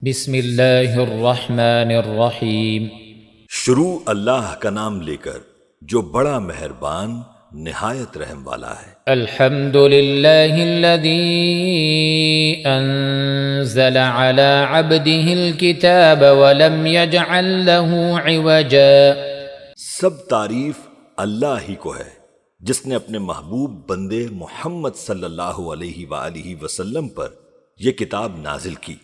بسم اللہ الرحمن الرحیم۔ شروع اللہ کا نام لے کر جو بڑا مہربان نہایت رحم والا ہے۔ الحمد للہ الذی انزل على عبده الكتاب ولم يجعل له عوجا۔ سب تعریف اللہ ہی کو ہے جس نے اپنے محبوب بندے محمد صلی اللہ علیہ وآلہ وسلم پر یہ کتاب نازل کی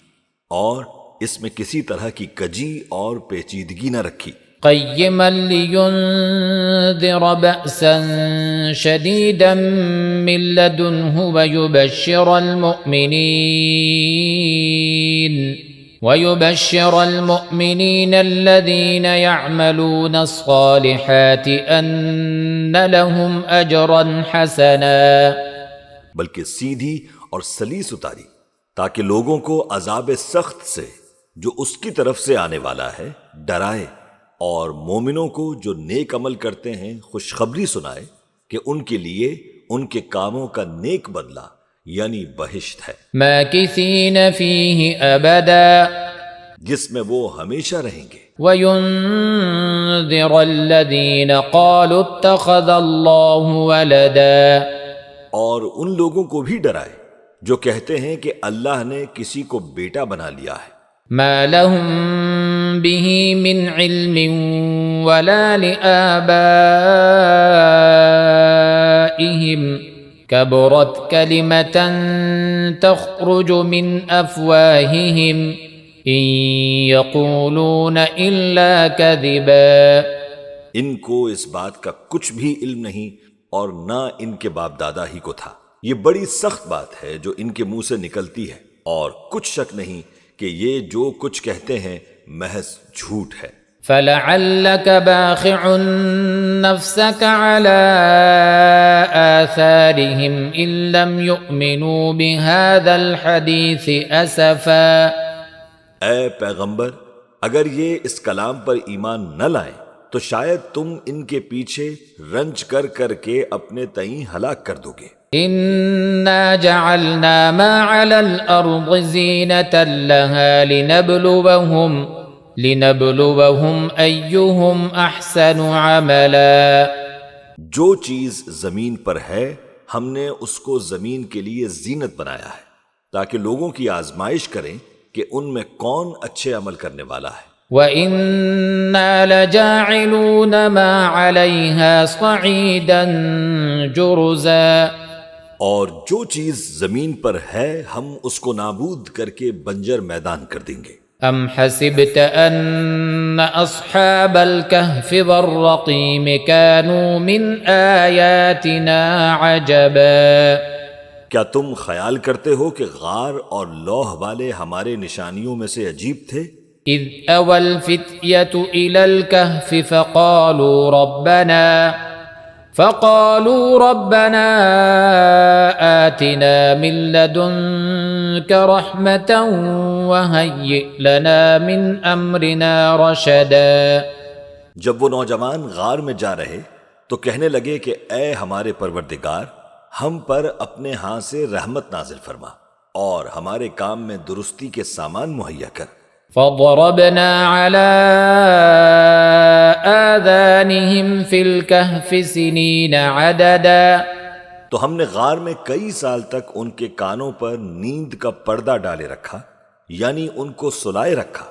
اور اس میں کسی طرح کی کجی اور پیچیدگی نہ رکھی۔ قیما لینذر بأسا شدیدا من لدنہ ويبشر المؤمنين الذين يعملون الصالحات أن لهم أجرا حسنا۔ بلکہ سیدھی اور سلیس اتاری تاکہ لوگوں کو عذاب سخت سے جو اس کی طرف سے آنے والا ہے ڈرائے، اور مومنوں کو جو نیک عمل کرتے ہیں خوشخبری سنائے کہ ان کے لیے ان کے کاموں کا نیک بدلہ یعنی بہشت ہے، ماکثین فیہ ابدا، جس میں وہ ہمیشہ رہیں گے۔ وینذر الذین قالوا اتخذ اللہ ولدا، اور ان لوگوں کو بھی ڈرائے جو کہتے ہیں کہ اللہ نے کسی کو بیٹا بنا لیا ہے۔ ما لهم به من علم ولا لآبائهم كبرت كلمة تخرج من أفواههم إن يقولون إلا كذبا۔ ان کو اس بات کا کچھ بھی علم نہیں اور نہ ان کے باپ دادا ہی کو تھا۔ یہ بڑی سخت بات ہے جو ان کے منہ سے نکلتی ہے، اور کچھ شک نہیں کہ یہ جو کچھ کہتے ہیں محض جھوٹ ہے۔ فَلَعَلَّكَ بَاخِعٌ نَفْسَكَ عَلَىٰ آثَارِهِمْ إِن لَّمْ يُؤْمِنُوا بِهَٰذَا الْحَدِيثِ أَسَفًا۔ اے پیغمبر، اگر یہ اس کلام پر ایمان نہ لائیں تو شاید تم ان کے پیچھے رنج کر کر کے اپنے تئیں ہلاک کر دو گے۔ إِنَّا جَعَلْنَا مَا عَلَى الْأَرْضِ زِينَةً لَهَا لِنَبْلُوَهُمْ أَيُّهُمْ أَحْسَنُ عَمَلًا۔ جو چیز زمین پر ہے ہم نے اس کو زمین کے لیے زینت بنایا ہے تاکہ لوگوں کی آزمائش کریں کہ ان میں کون اچھے عمل کرنے والا ہے۔ وَإِنَّا لَجَاعِلُونَ مَا عَلَيْهَا صَعِيدًا جُرُزًا۔ اور جو چیز زمین پر ہے ہم اس کو نابود کر کے بنجر میدان کر دیں گے۔ ام حسبت ان اصحاب الكهف والرقیم كانوا من آیاتنا عجبا۔ کیا تم خیال کرتے ہو کہ غار اور لوح والے ہمارے نشانیوں میں سے عجیب تھے؟ اذ اوى الفتية الى الكهف فقالوا ربنا آتنا من لدنك رحمة وهيئ لنا من أمرنا رشدا۔ جب وہ نوجوان غار میں جا رہے تو کہنے لگے کہ اے ہمارے پروردگار، ہم پر اپنے ہاں سے رحمت نازل فرما اور ہمارے کام میں درستی کے سامان مہیا کر۔ فضربنا على آذانهم في الكهف سنين عددا، تو ہم نے غار میں کئی سال تک ان کے کانوں پر نیند کا پردہ ڈالے رکھا، یعنی ان کو سلائے رکھا۔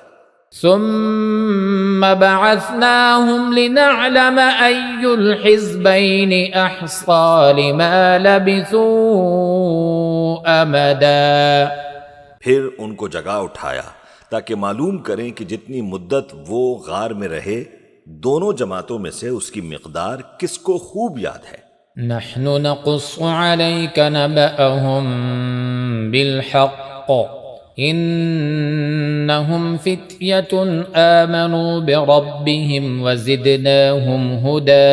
ثم بعثناهم لنعلم أي الحزبين أحصى لما لبثوا أمدا۔ پھر ان کو جگا اٹھایا تاکہ معلوم کریں کہ جتنی مدت وہ غار میں رہے دونوں جماعتوں میں سے اس کی مقدار کس کو خوب یاد ہے۔ نحن نقص عليك نبأهم بالحق إنهم فتية آمنوا بربهم وزدناهم هدى۔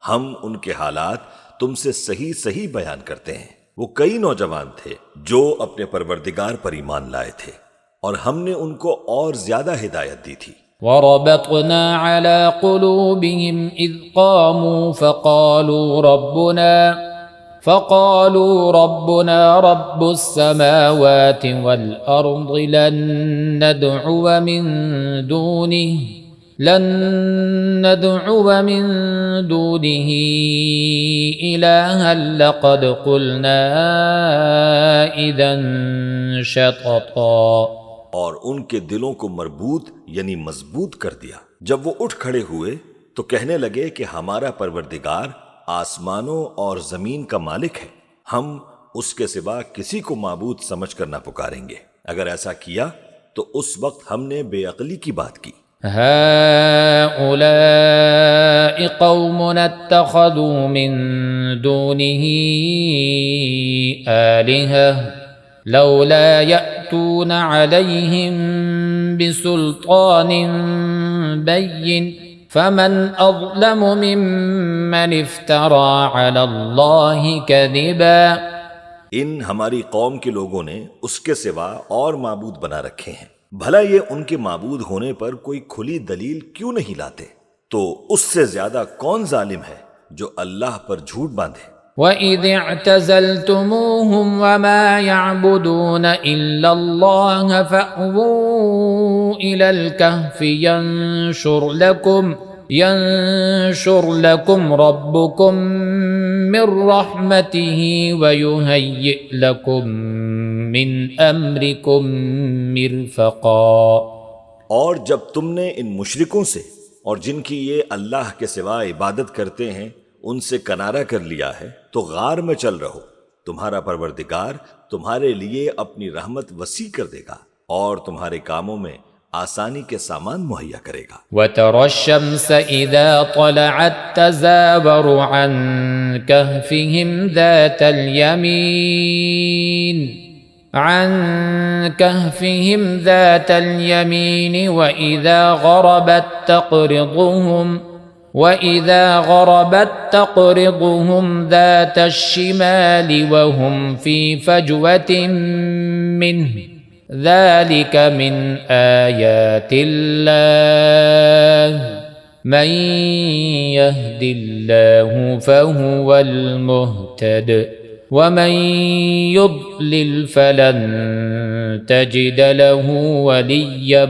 ہم ان کے حالات تم سے صحیح بیان کرتے ہیں۔ وہ کئی نوجوان تھے جو اپنے پروردگار پر ایمان لائے تھے اور ہم نے ان کو اور زیادہ ہدایت دی تھی۔ وربطنا على قلوبهم إذ قاموا فقالوا ربنا رب السماوات والأرض لن ندعو من دونه إلها لقد قلنا إذا شططا. اور ان کے دلوں کو مربوط یعنی مضبوط کر دیا. جب وہ اٹھ کھڑے ہوئے تو کہنے لگے کہ ہمارا پروردگار آسمانوں اور زمین کا مالک ہے، ہم اس کے سوا کسی کو معبود سمجھ کر نہ پکاریں گے. اگر ایسا کیا تو اس وقت ہم نے بے عقلی کی بات کی. هؤلاء قومنا اتخذوا من دونه آلهة لولا يأتون عليهم بسلطان بين فمن أظلم ممن افترى على الله كذبا. ان ہماری قوم کے لوگوں نے اس کے سوا اور معبود بنا رکھے ہیں، بھلا یہ ان کے معبود ہونے پر کوئی کھلی دلیل کیوں نہیں لاتے؟ تو اس سے زیادہ کون ظالم ہے جو اللہ پر جھوٹ باندھے. وَإِذِ اعْتَزَلْتُمُوهُمْ وَمَا يَعْبُدُونَ إِلَّا اللَّهَ فَأْوُوا إِلَى الْكَهْفِ ينشر لكم ربكم من رحمته ويهيئ لكم من أمركم مرفقا. اور جب تم نے ان مشرکوں سے اور جن کی یہ اللہ کے سوا عبادت کرتے ہیں ان سے کنارہ کر لیا ہے تو غار میں چل رہو، تمہارا پروردگار تمہارے لیے اپنی رحمت وسیع کر دے گا اور تمہارے کاموں میں آسانی کے سامان مہیا کرے گا. وَتَرَى الشَّمْسَ إِذَا طَلَعَتْ تَزَاوَرُ عَنْ كَهْفِهِمْ ذَاتَ الْيَمِينِ وَإِذَا غَرَبَتْ تَقْرِضُهُمْ ذَاتَ الشِّمَالِ وَهُمْ فِي فَجْوَةٍ مِّنْهُ ذلك من آيات الله من يهد الله فهو المهتد ومن يضلل فلن تجد له وليا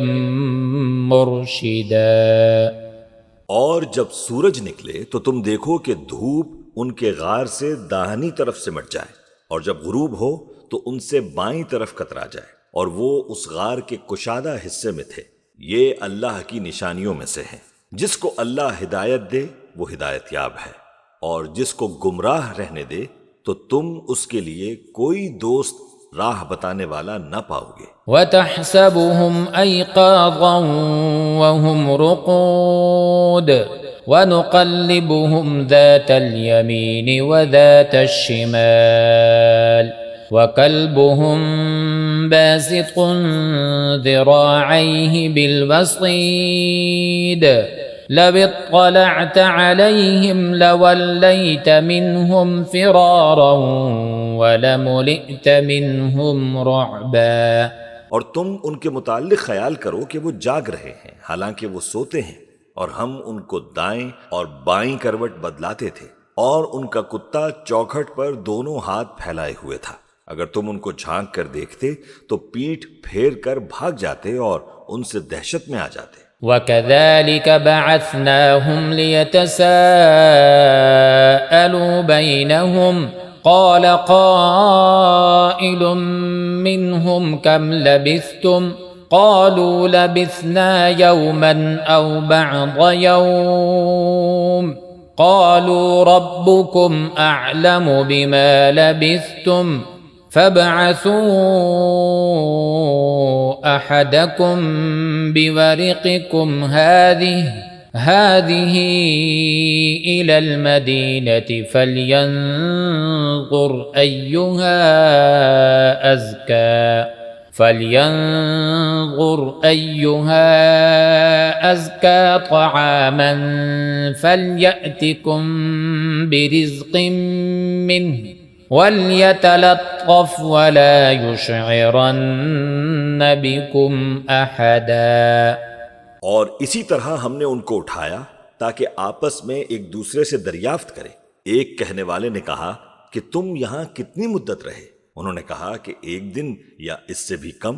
مرشدا. اور جب سورج نکلے تو تم دیکھو کہ دھوپ ان کے غار سے داہنی طرف سمٹ جائے اور جب غروب ہو تو ان سے بائیں طرف کترا جائے اور وہ اس غار کے کشادہ حصے میں تھے. یہ اللہ کی نشانیوں میں سے ہیں. جس کو اللہ ہدایت دے وہ ہدایت یاب ہے اور جس کو گمراہ رہنے دے تو تم اس کے لیے کوئی دوست راہ بتانے والا نہ پاؤ گے. وَتَحْسَبُهُمْ أَيْقَاظًا وَهُمْ رُقُودٌ وَنُقَلِّبُهُمْ ذَاتَ الْيَمِينِ وَذَاتَ الشِّمَالِ وَكَلْبُهُمْ باسط ذراعيه بالوصيد لو اطلعت عليهم لوليت منهم فرارا ولملئت منهم رعبا. اور تم ان کے متعلق خیال کرو کہ وہ جاگ رہے ہیں حالانکہ وہ سوتے ہیں، اور ہم ان کو دائیں اور بائیں کروٹ بدلاتے تھے، اور ان کا کتا چوکھٹ پر دونوں ہاتھ پھیلائے ہوئے تھا. اگر تم ان کو جھانک کر دیکھتے تو پیٹھ پھیر کر بھاگ جاتے اور ان سے دہشت میں آ جاتے. وَكَذَلِكَ بَعَثْنَاهُمْ لِيَتَسَاءَلُوا بَيْنَهُمْ قَالَ قَائِلٌ مِّنْهُمْ كَمْ لَبِثْتُمْ قَالُوا لَبِثْنَا يَوْمًا أَوْ بَعْضَ يَوْمٍ قَالُوا رَبُّكُمْ أَعْلَمُ بِمَا لَبِثْتُمْ فابعثوا أحدكم بورقكم هذه إلى المدينة فلينظر أيها أزكى طعاما فليأتكم برزق منه وَلْيَتَلَطَّفْ وَلَا يُشْعِرَنَّ بِكُمْ أَحَدًا. اور اسی طرح ہم نے ان کو اٹھایا تاکہ آپس میں ایک دوسرے سے دریافت کریں. ایک کہنے والے نے کہا کہ تم یہاں کتنی مدت رہے؟ انہوں نے کہا کہ 1 دن یا اس سے بھی کم۔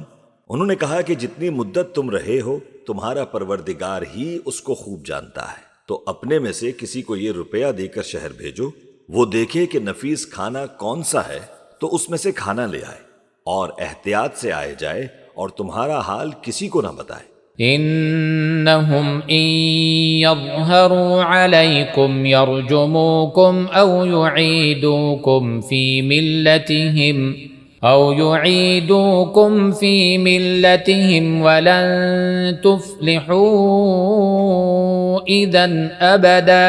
انہوں نے کہا کہ جتنی مدت تم رہے ہو تمہارا پروردگار ہی اس کو خوب جانتا ہے، تو اپنے میں سے کسی کو یہ روپیہ دے کر شہر بھیجو، وہ دیکھے کہ نفیس کھانا کون سا ہے تو اس میں سے کھانا لے آئے، اور احتیاط سے آئے جائے اور تمہارا حال کسی کو نہ بتائے۔ إنهم إن يظهروا عليكم يرجموكم أو يعيدوكم في ملتهم ولن تفلحوا إذا أبدا۔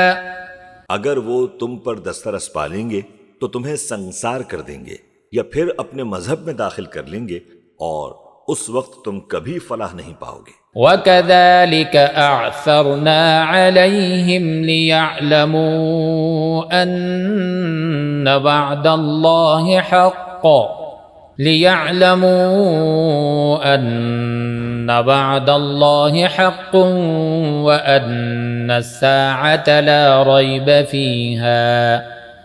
اگر وہ تم پر دسترس پالیں گے تو تمہیں سنسار کر دیں گے یا پھر اپنے مذہب میں داخل کر لیں گے، اور اس وقت تم کبھی فلاح نہیں پاؤ گے۔ وَكَذَلِكَ أَعْثَرْنَا عَلَيْهِمْ لِيَعْلَمُوا أَنَّ وَعْدَ اللَّهِ حَقٌّ وَأَنَّ السَّاعَةَ لَا رَيْبَ فِيهَا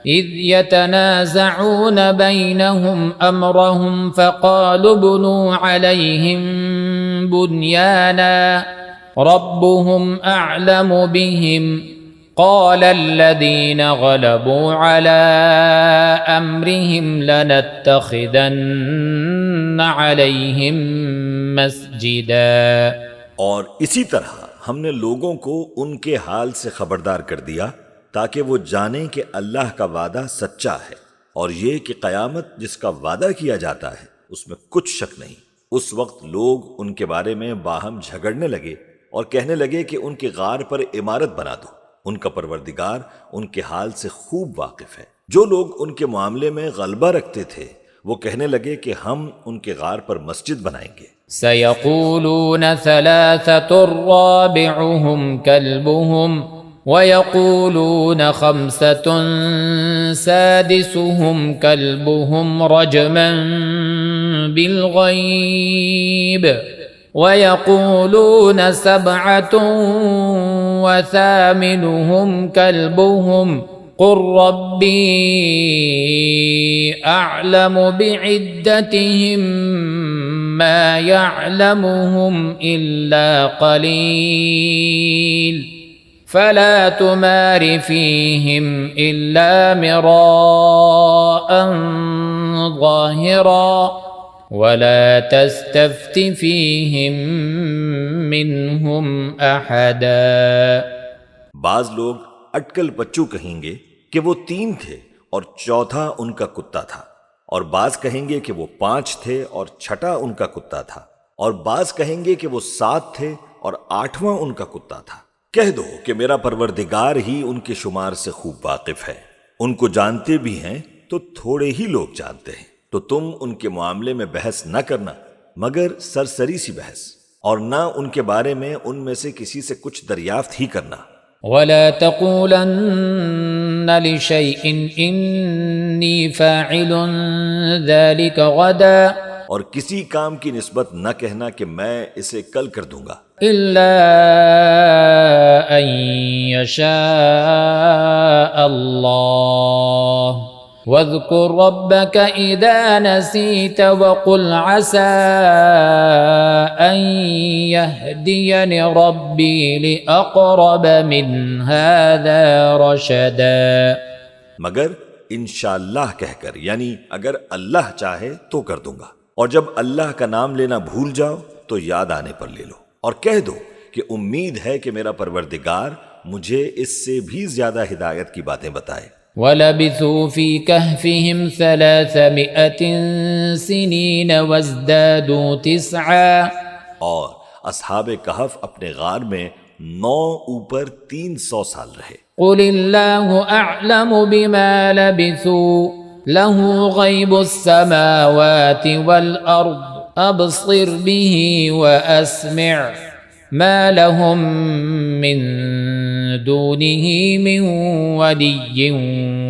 إِذْ يَتَنَازَعُونَ بَيْنَهُمْ أَمْرَهُمْ فَقَالُوا ابْنُوا عَلَيْهِمْ بُنْيَانًا رَبُّهُمْ أَعْلَمُ بِهِمْ قَالَ الَّذِينَ غَلَبُوا عَلَى أَمْرِهِمْ لَنَتَّخِذَنَّ عَلَيْهِمْ مَسْجِدًا۔ اور اسی طرح ہم نے لوگوں کو ان کے حال سے خبردار کر دیا تاکہ وہ جانیں کہ اللہ کا وعدہ سچا ہے، اور یہ کہ قیامت جس کا وعدہ کیا جاتا ہے اس میں کچھ شک نہیں۔ اس وقت لوگ ان کے بارے میں باہم جھگڑنے لگے اور کہنے لگے کہ ان کے غار پر عمارت بنا دو۔ ان کا پروردگار ان کے حال سے خوب واقف ہے۔ جو لوگ ان کے معاملے میں غلبہ رکھتے تھے وہ کہنے لگے کہ ہم ان کے غار پر مسجد بنائیں گے۔ سَيَقُولُونَ ثَلَاثَةٌ رَابِعُهُمْ كَلْبُهُمْ وَيَقُولُونَ 5 سَادِسُهُمْ كَلْبُهُمْ رَجْمًا بِالْغَيْبِ وَيَقُولُونَ 7 وَثَامِنُهُمْ كَلْبُهُمْ قُل رَّبِّي أَعْلَمُ بِعِدَّتِهِم مَّا يَعْلَمُهُمْ إِلَّا قَلِيلٌ فَلَا تُمَارِ فِيهِمْ إِلَّا مِرَاءً ظَاهِرًا وَلَا تَسْتَفْتِ فِيهِمْ مِنْهُمْ أَحَدًا۔ بعض لوگ اٹکل پچو کہیں گے کہ وہ 3 تھے اور چوتھا ان کا کتا تھا، اور بعض کہیں گے کہ وہ 5 تھے اور چھٹا ان کا کتا تھا، اور بعض کہیں گے کہ وہ 7 تھے اور 8واں ان کا کتا تھا۔ کہہ دو کہ میرا پروردگار ہی ان کے شمار سے خوب واقف ہے، ان کو جانتے بھی ہیں تو تھوڑے ہی لوگ جانتے ہیں۔ تو تم ان کے معاملے میں بحث نہ کرنا مگر سرسری سی بحث، اور نہ ان کے بارے میں ان میں سے کسی سے کچھ دریافت ہی کرنا۔ وَلَا تَقُولَنَّ لِشَيْءٍ إِنِّي فَاعِلٌ ذَلِكَ غَدًا، اور کسی کام کی نسبت نہ کہنا کہ میں اسے کل کر دوں گا، إِلَّا أَن يَشَاءَ اللَّهُ وَاذْكُر رَّبَّكَ إِذَا نَسِيتَ وَقُلْ عَسَىٰ أَن يَهْدِيَنِ رَبِّي لِأَقْرَبَ مِنْ هَٰذَا رَشَدًا۔ مگر انشاءاللہ کہہ کر، یعنی اگر اللہ چاہے تو کر دوں گا، اور جب اللہ کا نام لینا بھول جاؤ تو یاد آنے پر لے لو، اور کہہ دو کہ امید ہے کہ میرا پروردگار مجھے اس سے بھی زیادہ ہدایت کی باتیں بتائے۔ وَلَبِثُوا فِي كَهْفِهِمْ 300 سِنِينَ وَازْدَادُوا 9۔ اور اصحاب کہف اپنے غار میں 9 اوپر 300 سال رہے۔ قُلِ اللَّهُ أَعْلَمُ بِمَا لَبِثُوا لَهُ غَيْبُ السَّمَاوَاتِ وَالْأَرْضِ أَبْصِرْ بِهِ وَأَسْمِعْ مَا لَهُم مِّن دُونِهِ مِن وَلِيٍّ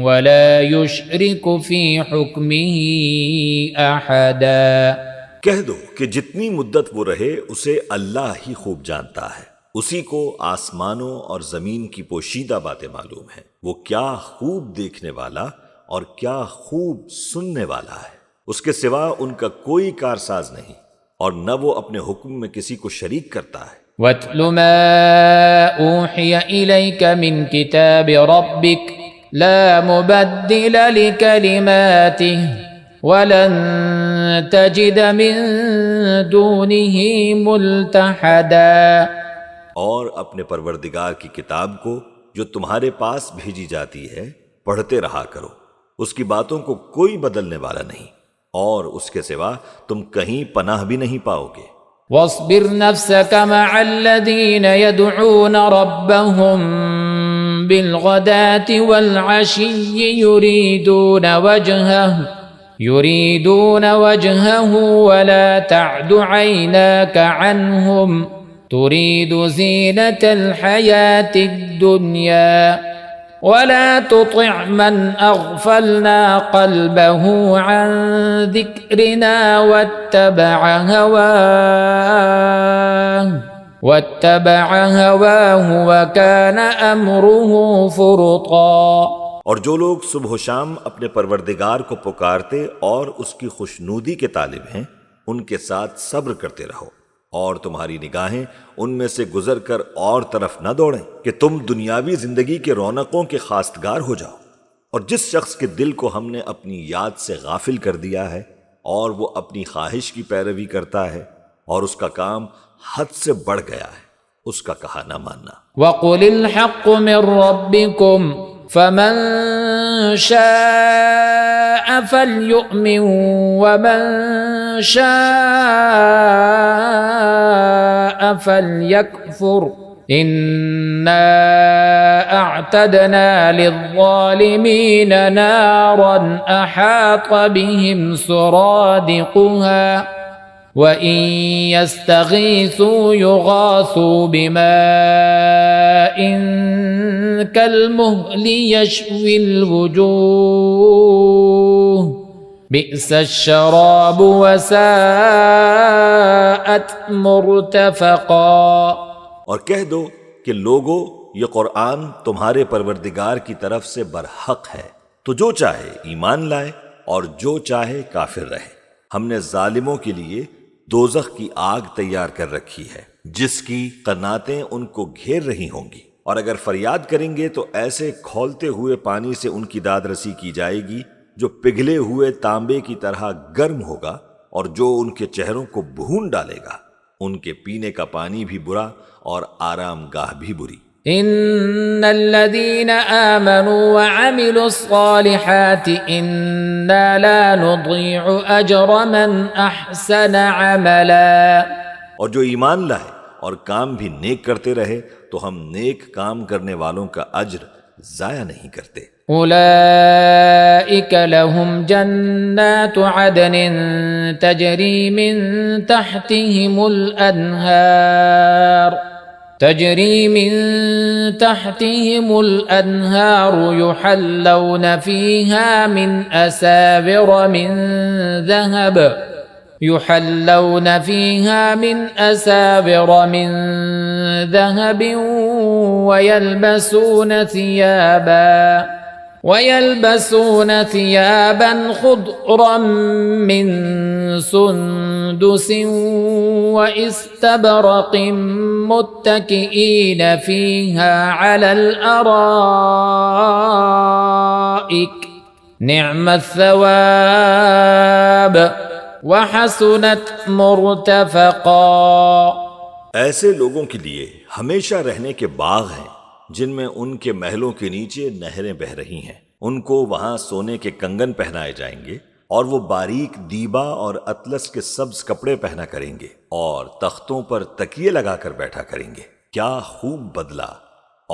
وَلَا يُشْرِكُ فِي حُكْمِهِ أَحَدًا۔ کہہ دو کہ جتنی مدت وہ رہے اسے اللہ ہی خوب جانتا ہے، اسی کو آسمانوں اور زمین کی پوشیدہ باتیں معلوم ہیں، وہ کیا خوب دیکھنے والا اور کیا خوب سننے والا ہے۔ اس کے سوا ان کا کوئی کارساز نہیں، اور نہ وہ اپنے حکم میں کسی کو شریک کرتا ہے۔ واتل ما اوحي اليك من كتاب ربك لا مبدل لكلماته ولن تجد من دونه ملتحدا۔ اور اپنے پروردگار کی کتاب کو جو تمہارے پاس بھیجی جاتی ہے پڑھتے رہا کرو، اس کی باتوں کو کوئی بدلنے والا نہیں، اور اس کے سوا تم کہیں پناہ بھی نہیں پاؤ گے۔ واصبر نفسك مع الذين يدعون ربهم بالغداة والعشي يريدون وجهه ولا تعد عيناك عنهم تريد زينة الحياة الدنيا ولا تطع من أغفلنا قلبه عن ذكرنا واتبع هواه وكان أمره فرطا۔ اور جو لوگ صبح و شام اپنے پروردگار کو پکارتے اور اس کی خوشنودی کے طالب ہیں، ان کے ساتھ صبر کرتے رہو، اور تمہاری نگاہیں ان میں سے گزر کر اور طرف نہ دوڑیں کہ تم دنیاوی زندگی کے رونقوں کے خواستگار ہو جاؤ۔ اور جس شخص کے دل کو ہم نے اپنی یاد سے غافل کر دیا ہے اور وہ اپنی خواہش کی پیروی کرتا ہے اور اس کا کام حد سے بڑھ گیا ہے، اس کا کہا نہ ماننا۔ وَقُلِ الْحَقُّ مِنْ رَبِّكُمْ فَمَنْ شَاءَ فَلْيُؤْمِنْ وَمَنْ شَاءَ فَلْيَكْفُرْ إِنَّا أَعْتَدْنَا لِلظَّالِمِينَ نَارًا أَحَاطَ بِهِمْ سُرَادِقُهَا وَإِنْ يَسْتَغِيثُوا يُغَاثُوا بِمَاءٍ كَالْمُهْلِ يَشْوِي الْوُجُوهَ بِئْسَ الشَّرَابُ وَسَاءَتْ مُرْتَفَقًا۔ اور کہہ دو کہ لوگو، یہ قرآن تمہارے پروردگار کی طرف سے برحق ہے، تو جو چاہے ایمان لائے اور جو چاہے کافر رہے۔ ہم نے ظالموں کے لیے دوزخ کی آگ تیار کر رکھی ہے جس کی قناتیں ان کو گھیر رہی ہوں گی، اور اگر فریاد کریں گے تو ایسے کھولتے ہوئے پانی سے ان کی داد رسی کی جائے گی جو پگھلے ہوئے تانبے کی طرح گرم ہوگا، اور جو ان کے چہروں کو بھون ڈالے گا۔ ان کے پینے کا پانی بھی برا اور آرام گاہ بھی بری۔ ان الذين آمنوا وعملوا الصالحات انا لا نضيع اجر من احسن عملا۔ اور جو ایمان لائے اور کام بھی نیک کرتے رہے تو ہم نیک کام کرنے والوں کا اجر ضائع نہیں کرتے۔ اولئك لهم جنات عدن تجري من تحتهم الأنهار يحلون فيها من أساور من ذهب ويلبسون ثيابا خضرا من سندس واستبرق متكئين فيها على الأرائك نعم الثواب وحسنت مرتفقا۔ ایسے لوگوں کے لیے ہمیشہ رہنے کے باغ ہیں جن میں ان کے محلوں کے نیچے نہریں بہ رہی ہیں، ان کو وہاں سونے کے کنگن پہنائے جائیں گے، اور وہ باریک دیبا اور اطلس کے سبز کپڑے پہنا کریں گے، اور تختوں پر تکیے لگا کر بیٹھا کریں گے۔ کیا خوب بدلہ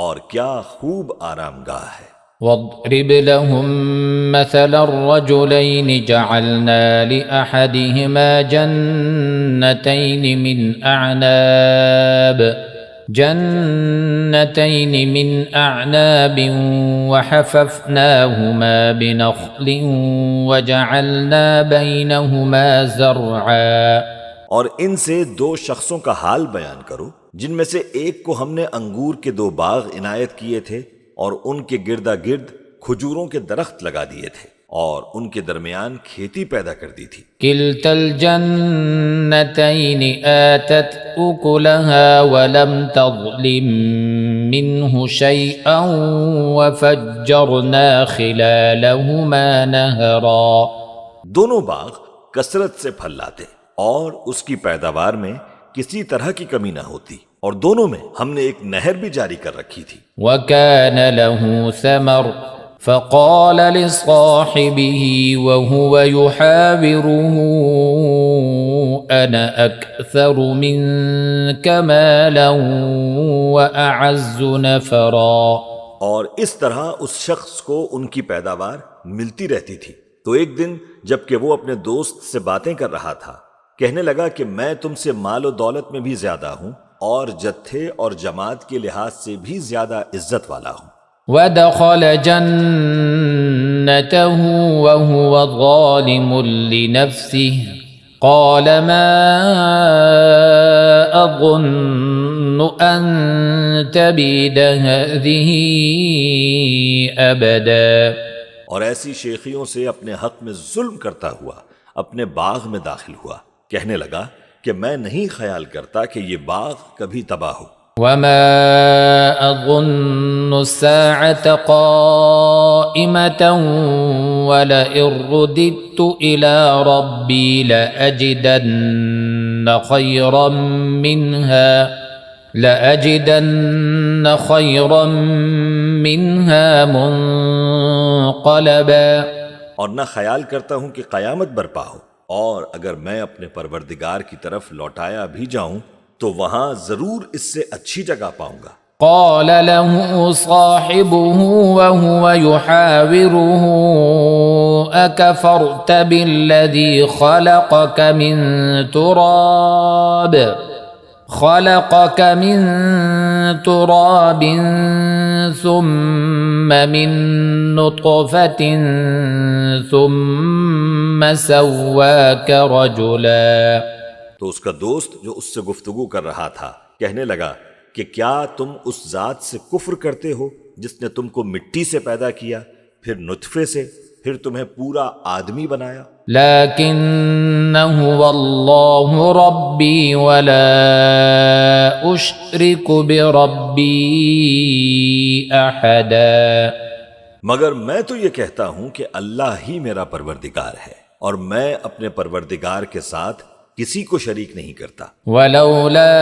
اور کیا خوب آرام گاہ ہے۔ واضرب لهم مثل الرجلين جعلنا لأحدهما جنتين من أعناب وحففناهما بنخل وجعلنا بينهما زرعا۔ اور ان سے دو شخصوں کا حال بیان کرو جن میں سے ایک کو ہم نے انگور کے 2 باغ عنایت کیے تھے اور ان کے گردا گرد کھجوروں کے درخت لگا دیے تھے اور ان کے درمیان کھیتی پیدا کر دی تھی۔ كلتا الجنتين آتت أكلها ولم تظلم منه شيئا وفجرنا خلالهما نهرا۔ دونوں باغ کثرت سے پھل لاتے اور اس کی پیداوار میں کسی طرح کی کمی نہ ہوتی، اور دونوں میں ہم نے ایک نہر بھی جاری کر رکھی تھی۔ وكان له ثمر فقال لصاحبه وهو يحاوره أنا أكثر منك مالا وأعز نفرا۔ اور اس طرح اس شخص کو ان کی پیداوار ملتی رہتی تھی، تو ایک دن جب کہ وہ اپنے دوست سے باتیں کر رہا تھا، کہنے لگا کہ میں تم سے مال و دولت میں بھی زیادہ ہوں اور جتھے اور جماعت کے لحاظ سے بھی زیادہ عزت والا ہوں۔ ودخل جنته وهو ظالم لنفسه قال ما أظن أن تبيد هذه أبدا۔ اور ایسی شیخیوں سے اپنے حق میں ظلم کرتا ہوا اپنے باغ میں داخل ہوا، کہنے لگا کہ میں نہیں خیال کرتا کہ یہ باغ کبھی تباہ ہو۔ وما أظن الساعة قائمة ولئن رددت إلى ربي لأجدن خيرا منها منقلبا۔ اور نہ خیال کرتا ہوں کہ قیامت برپا ہو، اور اگر میں اپنے پروردگار کی طرف لوٹایا بھی جاؤں تو وہاں ضرور اس سے اچھی جگہ پاؤں گا۔ قال له صاحبه وهو يحاوره أكفرت بالذي خلقك من تراب ثم من نطفة ثم سواك رجلا۔ تو اس کا دوست جو اس سے گفتگو کر رہا تھا کہنے لگا کہ کیا تم اس ذات سے کفر کرتے ہو جس نے تم کو مٹی سے پیدا کیا، پھر نطفے سے، پھر تمہیں پورا آدمی بنایا؟ لكن هو الله ربي ولا أشرك بربي أحدا۔ مگر میں تو یہ کہتا ہوں کہ اللہ ہی میرا پروردگار ہے، اور میں اپنے پروردگار کے ساتھ کسی کو شریک نہیں کرتا۔ ولولا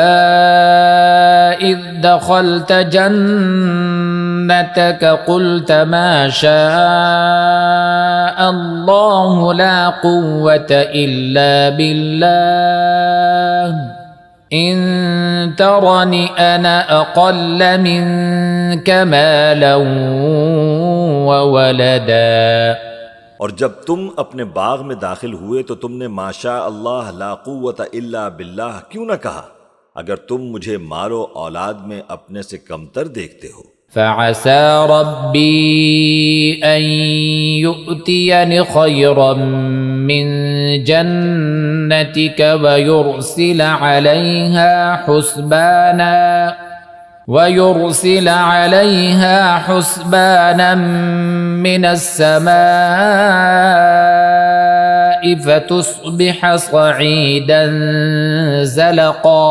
إذ دخلت جنتك قلت ما شاء الله لا قوة إلا بالله إن ترني أنا أقل منك مالا وولدا۔ اور جب تم اپنے باغ میں داخل ہوئے تو تم نے ماشاء اللہ لا قوت الا باللہ کیوں نہ کہا، اگر تم مجھے مال و اولاد میں اپنے سے کمتر دیکھتے ہو۔ فعسى ربي أن يؤتيني خيرا من جنتك ويرسل عليها حسبانا من السماء فتصبح صعيدا زلقا۔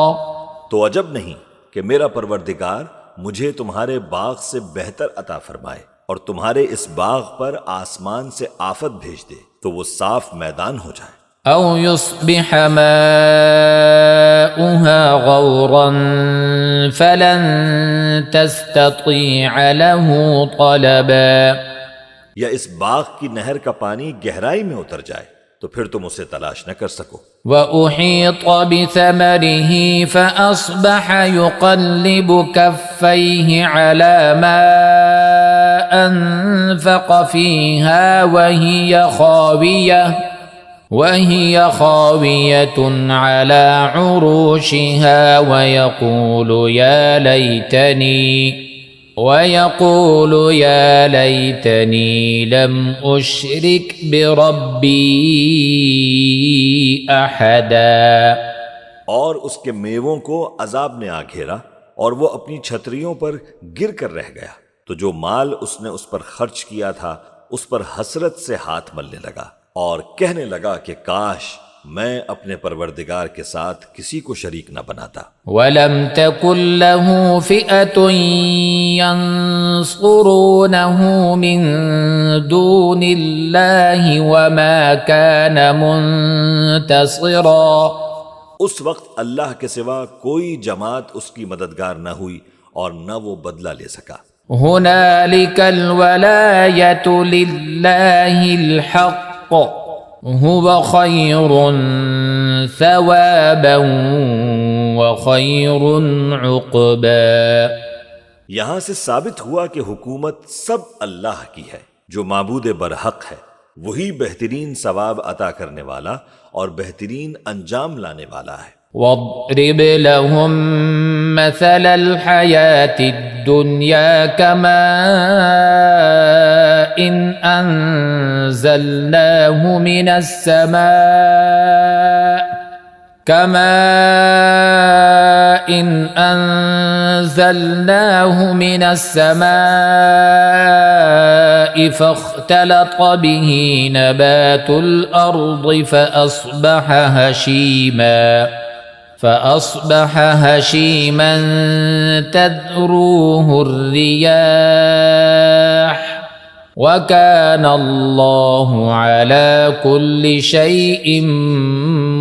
تو عجب نہیں کہ میرا پروردگار مجھے تمہارے باغ سے بہتر عطا فرمائے اور تمہارے اس باغ پر آسمان سے آفت بھیج دے تو وہ صاف میدان ہو جائے۔ أو يصبح ماؤها غورا فلن تستطيع له طلبا۔ یا اس باغ کی نہر کا پانی گہرائی میں اتر جائے تو پھر تم اسے تلاش نہ کر سکو۔ وأحيط بثمره فأصبح يقلب كفيه على ما أنفق فيها وهي خاوية على عروشها ويقول يا ليتني لم أشرك بربي أحدا۔ اور اس کے میووں کو عذاب نے آ گھیرا اور وہ اپنی چھتریوں پر گر کر رہ گیا۔ تو جو مال اس نے اس پر خرچ کیا تھا اس پر حسرت سے ہاتھ ملنے لگا اور کہنے لگا کہ کاش میں اپنے پروردگار کے ساتھ کسی کو شریک نہ بناتا۔ وَلَمْ تَكُنْ لَهُ فِئَةٌ يَنصُرُونَهُ مِن دُونِ اللَّهِ وَمَا كَانَ مُنتَصِرًا۔ اس وقت اللہ کے سوا کوئی جماعت اس کی مددگار نہ ہوئی اور نہ وہ بدلہ لے سکا۔ هُنَالِكَ الْوَلَایَةُ لِلَّهِ الْحَقِّ هُوَ خَيْرٌ ثَوَابًا وَخَيْرٌ عُقْبًا۔ یہاں سے ثابت ہوا کہ حکومت سب اللہ کی ہے، جو معبود برحق ہے، وہی بہترین ثواب عطا کرنے والا اور بہترین انجام لانے والا ہے۔ وَاضْرِبْ لَهُم مَّثَلَ الْحَيَاةِ الدُّنْيَا كَمَاءٍ أَنزَلْنَاهُ مِنَ السَّمَاءِ فاختلط به نبات الأرض فأصبح هشيما تذروه الرياح وكان الله على كل شيء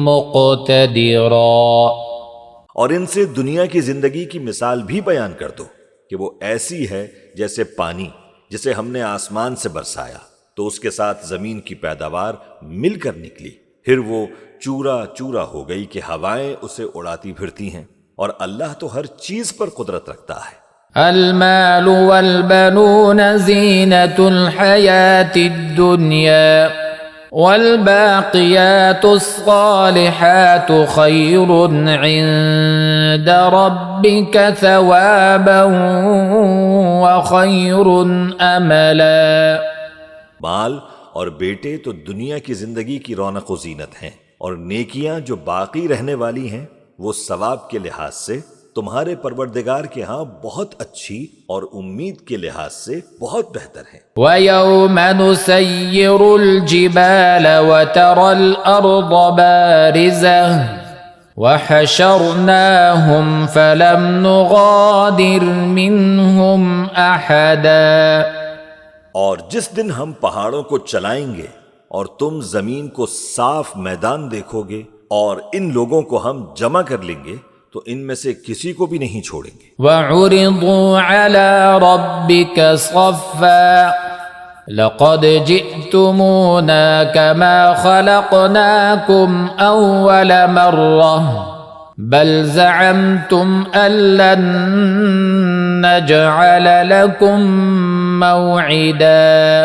مقتدرا۔ اور ان سے دنیا کی زندگی کی مثال بھی بیان کر دو کہ وہ ایسی ہے جیسے پانی جسے ہم نے آسمان سے برسایا تو اس کے ساتھ زمین کی پیداوار مل کر نکلی، پھر وہ چورا چورا ہو گئی کہ ہوائیں اسے اڑاتی پھرتی ہیں، اور اللہ تو ہر چیز پر قدرت رکھتا ہے۔ المال والبنون زینة الحیاة الدنیا والباقیات الصالحات خیر عند ربک ثوابا وخیر املا۔ مال اور بیٹے تو دنیا کی زندگی کی رونق و زینت ہیں، اور نیکیاں جو باقی رہنے والی ہیں وہ ثواب کے لحاظ سے تمہارے پروردگار کے ہاں بہت اچھی اور امید کے لحاظ سے بہت بہتر ہیں۔ وَيَوْمَ نُسَيِّرُ الْجِبَالَ وَتَرَى الْأَرْضَ بَارِزَةً وَحَشَرْنَاهُمْ فَلَمْ نُغَادِرْ مِنْهُمْ أَحَدًا۔ اور جس دن ہم پہاڑوں کو چلائیں گے اور تم زمین کو صاف میدان دیکھو گے اور ان لوگوں کو ہم جمع کر لیں گے تو ان میں سے کسی کو بھی نہیں چھوڑیں گے۔ وَعُرِضُوا عَلَى رَبِّكَ صَفًّا لَقَدْ جِئْتُمُونَا كَمَا خَلَقْنَاكُمْ أَوَّلَ مَرَّةٍ بَلْ زَعَمْتُمْ أَن لَّن نَّجْعَلَ لَكُم مَّوْعِدًا۔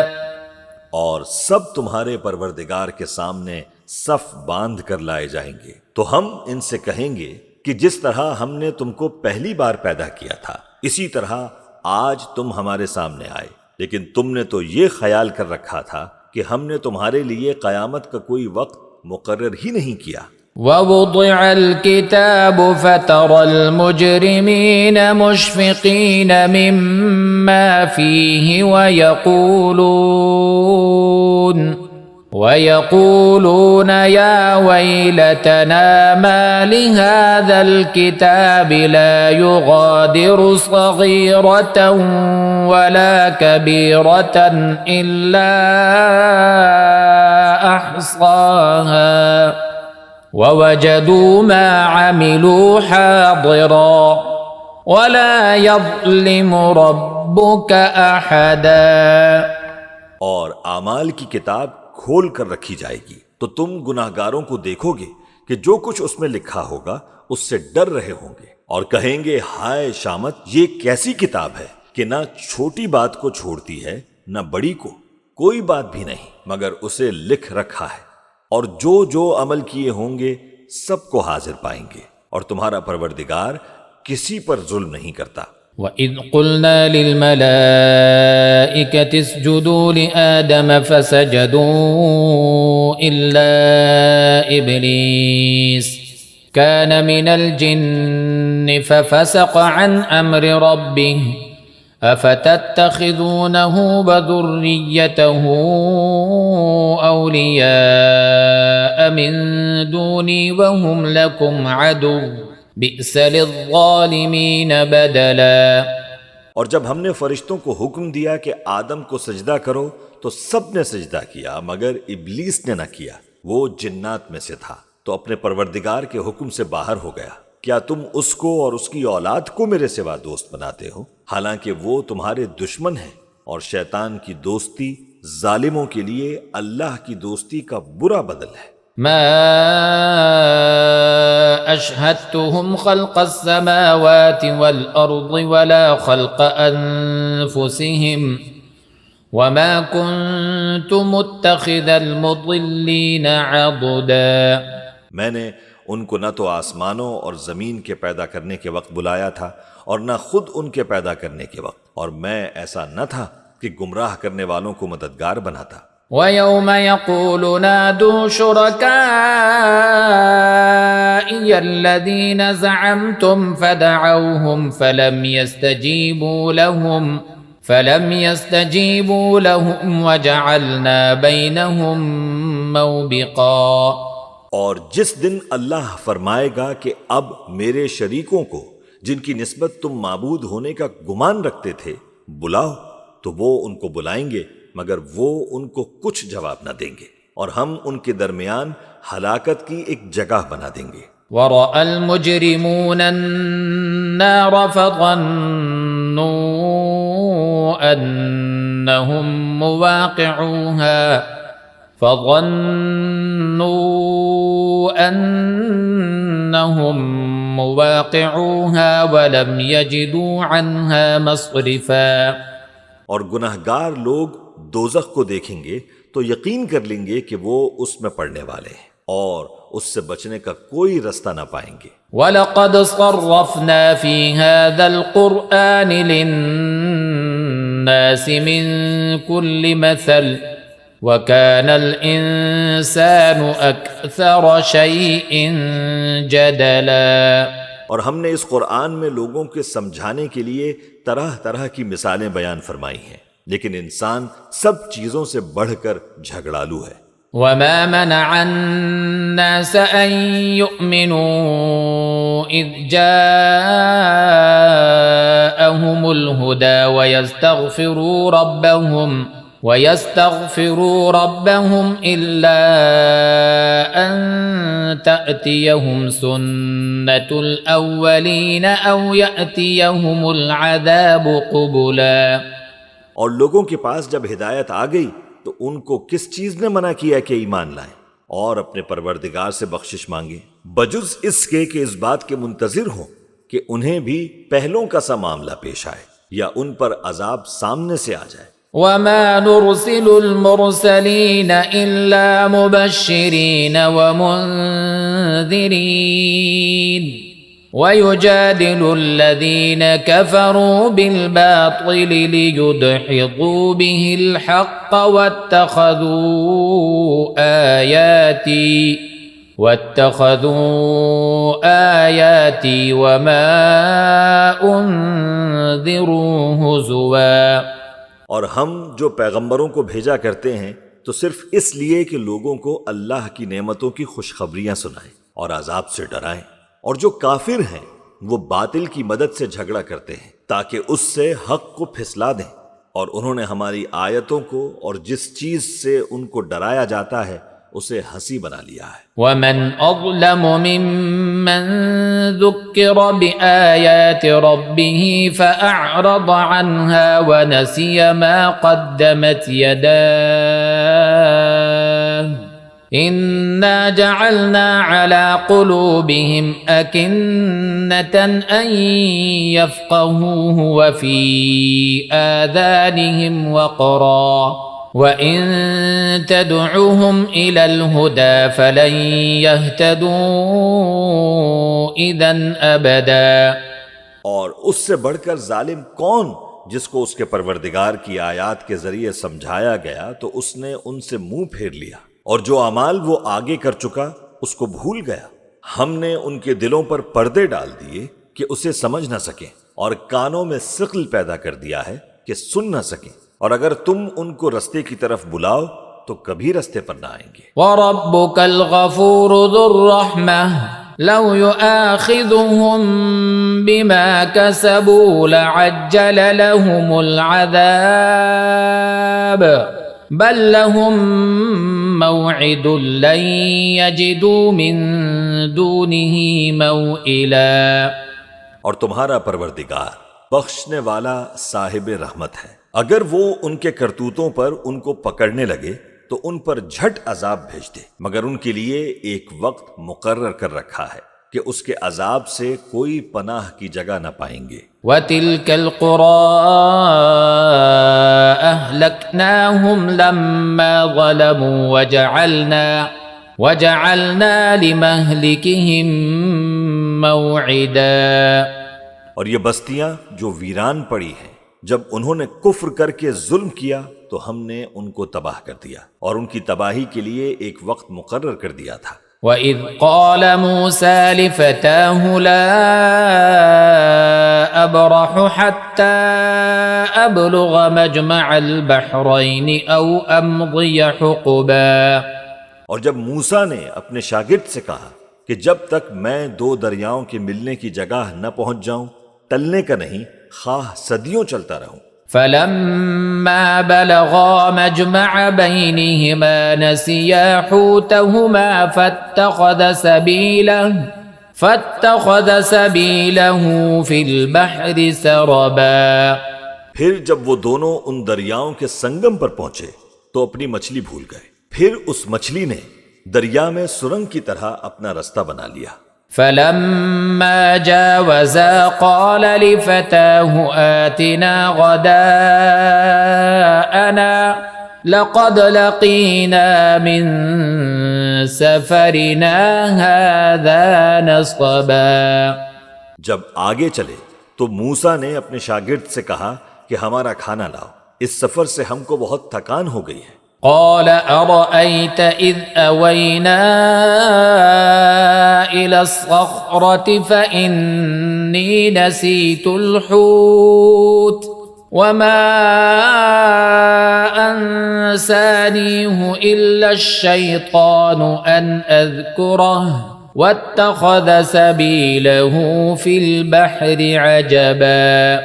اور سب تمہارے پروردگار کے سامنے صف باندھ کر لائے جائیں گے، تو ہم ان سے کہیں گے کہ جس طرح ہم نے تم کو پہلی بار پیدا کیا تھا اسی طرح آج تم ہمارے سامنے آئے، لیکن تم نے تو یہ خیال کر رکھا تھا کہ ہم نے تمہارے لیے قیامت کا کوئی وقت مقرر ہی نہیں کیا۔ وَوُضِعَ الْكِتَابُ فَتَرَى الْمُجْرِمِينَ مُشْفِقِينَ مِمَّا فِيهِ وَيَقُولُونَ يَا وَيْلَتَنَا مَا لِهَذَا الْكِتَابِ لَا يُغَادِرُ صَغِيرَةً وَلَا كَبِيرَةً إِلَّا أَحْصَاهَا وَوَجَدُوا مَا عَمِلُوا حَاضِرًا وَلَا يَظْلِمُ رَبُّكَ أَحَدًا۔ اور اعمال کی کتاب کھول کر رکھی جائے گی تو تم گناہگاروں کو دیکھو گے کہ جو کچھ اس میں لکھا ہوگا اس سے ڈر رہے ہوں گے اور کہیں گے ہائے شامت، یہ کیسی کتاب ہے کہ نہ چھوٹی بات کو چھوڑتی ہے نہ بڑی کو، کوئی بات بھی نہیں مگر اسے لکھ رکھا ہے، اور جو جو عمل کیے ہوں گے سب کو حاضر پائیں گے، اور تمہارا پروردگار کسی پر ظلم نہیں کرتا۔ وَإِذْ قُلْنَا لِلْمَلَائِكَةِ اسْجُدُوا لِآدَمَ فَسَجَدُوا إِلَّا إِبْلِيسَ كَانَ مِنَ الْجِنِّ فَفَسَقَ عَنْ أَمْرِ رَبِّهِ افتتخذونه وذريته اولیاء من دونی وهم لکم عدو بئس للظالمین بدلا۔ اور جب ہم نے فرشتوں کو حکم دیا کہ آدم کو سجدہ کرو تو سب نے سجدہ کیا مگر ابلیس نے نہ کیا، وہ جنات میں سے تھا تو اپنے پروردگار کے حکم سے باہر ہو گیا۔ کیا تم اس کو اور اس کی اولاد کو میرے سوا دوست بناتے ہو، حالانکہ وہ تمہارے دشمن ہیں، اور شیطان کی دوستی ظالموں کے لیے اللہ کی دوستی کا برا بدل ہے۔ ما اشهدتهم خلق السماوات والارض ولا خلق انفسهم وما كنت متخذ المضلين عضدا۔ میں نے ان کو نہ تو آسمانوں اور زمین کے پیدا کرنے کے وقت بلایا تھا اور نہ خود ان کے پیدا کرنے کے وقت، اور میں ایسا نہ تھا کہ گمراہ کرنے والوں کو مددگار بناتا۔ وَيَوْمَ يَقُولُ نَادُوا شُرَكَائِيَ الَّذِينَ زَعَمْتُمْ فَدَعَوْهُمْ فَلَمْ يَسْتَجِيبُوا لَهُمْ وَجَعَلْنَا بَيْنَهُمْ مَوْبِقًا۔ اور جس دن اللہ فرمائے گا کہ اب میرے شریکوں کو جن کی نسبت تم معبود ہونے کا گمان رکھتے تھے بلاؤ، تو وہ ان کو بلائیں گے مگر وہ ان کو کچھ جواب نہ دیں گے، اور ہم ان کے درمیان ہلاکت کی ایک جگہ بنا دیں گے۔ وَرَأَى الْمُجْرِمُونَ النَّارَ فَظَنُّوا أَنَّهُمْ مواقعوها ولم يجدوا عنها مصرفا۔ اور گناہگار لوگ دوزخ کو دیکھیں گے تو یقین کر لیں گے کہ وہ اس میں پڑنے والے ہیں اور اس سے بچنے کا کوئی رستہ نہ پائیں گے۔ وَلَقَدْ صَرَّفْنَا فِي هَذَا الْقُرْآنِ لِلنَّاسِ مِنْ كُلِّ مَثَلٍ وَكَانَ الْإِنسَانُ أَكْثَرَ شَيْءٍ جَدَلًا۔ اور ہم نے اس قرآن میں لوگوں کے سمجھانے کے لیے طرح طرح کی مثالیں بیان فرمائی ہیں، لیکن انسان سب چیزوں سے بڑھ کر جھگڑالو ہے۔ وَمَا مَنَعَ النَّاسَ أَن يُؤْمِنُوا إِذْ جَاءَهُمُ الْهُدَى وَيَسْتَغْفِرُوا رَبَّهُمْ إِلَّا أَن تَأْتِيَهُمْ سُنَّةُ الْأَوَّلِينَ أَوْ يَأْتِيَهُمُ الْعَذَابُ قُبُلًا۔ اور لوگوں کے پاس جب ہدایت آ گئی تو ان کو کس چیز نے منع کیا کہ ایمان لائیں اور اپنے پروردگار سے بخشش مانگیں، بجز اس کے کہ اس بات کے منتظر ہوں کہ انہیں بھی پہلوں کا سا معاملہ پیش آئے یا ان پر عذاب سامنے سے آ جائے۔ وَمَا نُرْسِلُ الْمُرْسَلِينَ إِلَّا مُبَشِّرِينَ وَمُنذِرِينَ وَيُجَادِلُ الَّذِينَ كَفَرُوا بِالْبَاطِلِ لِيُدْحِضُوا بِهِ الْحَقَّ وَاتَّخَذُوا آيَاتِي وَمَا أُنذِرُوا هُزُوًا۔ اور ہم جو پیغمبروں کو بھیجا کرتے ہیں تو صرف اس لیے کہ لوگوں کو اللہ کی نعمتوں کی خوشخبریاں سنائیں اور عذاب سے ڈرائیں، اور جو کافر ہیں وہ باطل کی مدد سے جھگڑا کرتے ہیں تاکہ اس سے حق کو پھسلا دیں، اور انہوں نے ہماری آیتوں کو اور جس چیز سے ان کو ڈرایا جاتا ہے اسے ہنسی بنا لیا ہے۔ وَمَنْ أَظْلَمُ مِمَّنْ ذُكِّرَ بِآيَاتِ رَبِّهِ فَأَعْرَضَ عَنْهَا وَنَسِيَ مَا قَدَّمَتْ يَدَاهُ إِنَّا جَعَلْنَا عَلَى قُلُوبِهِمْ أَكِنَّةً أَن يَفْقَهُوهُ وَفِي آذَانِهِمْ وَقْرًا وَإِن تَدْعُهُمْ إِلَى الْهُدَى فَلَن يَهْتَدُوا إِذًا أَبَدًا۔ اور اس سے بڑھ کر ظالم کون جس کو اس کے پروردگار کی آیات کے ذریعے سمجھایا گیا تو اس نے ان سے منہ پھیر لیا، اور جو اعمال وہ آگے کر چکا اس کو بھول گیا۔ ہم نے ان کے دلوں پر پردے ڈال دیے کہ اسے سمجھ نہ سکیں، اور کانوں میں ثقل پیدا کر دیا ہے کہ سن نہ سکیں، اور اگر تم ان کو رستے کی طرف بلاؤ تو کبھی رستے پر نہ آئیں گے۔ وربك الغفور ذو الرحمة لو يؤاخذهم بما كسبوا لعجل لهم العذاب بل لهم موعد لن يجدوا من دونه موئلا۔ اور تمہارا پروردگار بخشنے والا صاحب رحمت ہے، اگر وہ ان کے کرتوتوں پر ان کو پکڑنے لگے تو ان پر جھٹ عذاب بھیج دے، مگر ان کے لیے ایک وقت مقرر کر رکھا ہے کہ اس کے عذاب سے کوئی پناہ کی جگہ نہ پائیں گے۔ وَتِلْكَ الْقُرَىٰ أَهْلَكْنَاهُمْ لَمَّا ظَلَمُوا وَجَعَلْنَا لِمَهْلِكِهِمْ مَوْعِدًا۔ اور یہ بستیاں جو ویران پڑی ہیں، جب انہوں نے کفر کر کے ظلم کیا تو ہم نے ان کو تباہ کر دیا، اور ان کی تباہی کے لیے ایک وقت مقرر کر دیا تھا۔ وَإِذْ قَالَ مُوسَىٰ لِفَتَاهُ لَا أَبْرَحُ حَتَّىٰ أَبْلُغَ مَجْمَعَ الْبَحْرَيْنِ أَوْ أَمْضِيَ حُقُبًا۔ اور جب موسیٰ نے اپنے شاگرد سے کہا کہ جب تک میں دو دریاؤں کے ملنے کی جگہ نہ پہنچ جاؤں، ٹلنے کا نہیں، خواہ صدیوں چلتا رہوں۔ فَلَمَّا بَلَغَا مَجْمَعَ بَيْنِهِمَا نَسِيَا حُوتَهُمَا فَاتَّخَذَ سَبِيلَهُ فِي الْبَحْرِ سَرَبًا۔ پھر جب وہ دونوں ان دریاؤں کے سنگم پر پہنچے تو اپنی مچھلی بھول گئے، پھر اس مچھلی نے دریا میں سرنگ کی طرح اپنا رستہ بنا لیا۔ فَلَمَّا جَاوَزَا قَالَ لِفَتَاهُ آتِنَا غَدَاءَنَا لَقَدْ لَقِينَا مِن سَفَرِنَا هَذَا نَصَبًا۔ جب آگے چلے تو موسیٰ نے اپنے شاگرد سے کہا کہ ہمارا کھانا لاؤ، اس سفر سے ہم کو بہت تھکان ہو گئی ہے۔ قال أرأيت إذ أوينا إلى الصخرة فإني نسيت الحوت وما أنسانيه إلا الشيطان أن أذكره واتخذ سبيله في البحر عجبا۔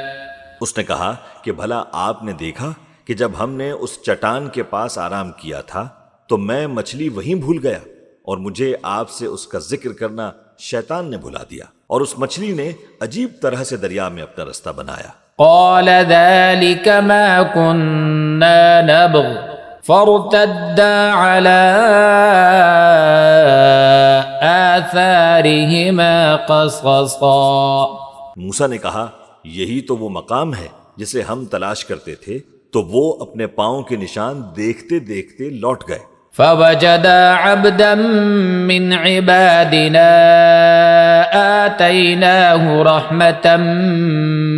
اس نے کہا کہ بھلا آپ نے دیکھا کہ جب ہم نے اس چٹان کے پاس آرام کیا تھا تو میں مچھلی وہیں بھول گیا، اور مجھے آپ سے اس کا ذکر کرنا شیطان نے بھلا دیا، اور اس مچھلی نے عجیب طرح سے دریا میں اپنا رستہ بنایا۔ قال ذلك ما كنا نبغ فارتدا على آثارهما قصصا۔ موسیٰ نے کہا یہی تو وہ مقام ہے جسے ہم تلاش کرتے تھے، تو وہ اپنے پاؤں کے نشان دیکھتے دیکھتے لوٹ گئے۔ فوجدا عبدا من عبادنا آتيناه رحمة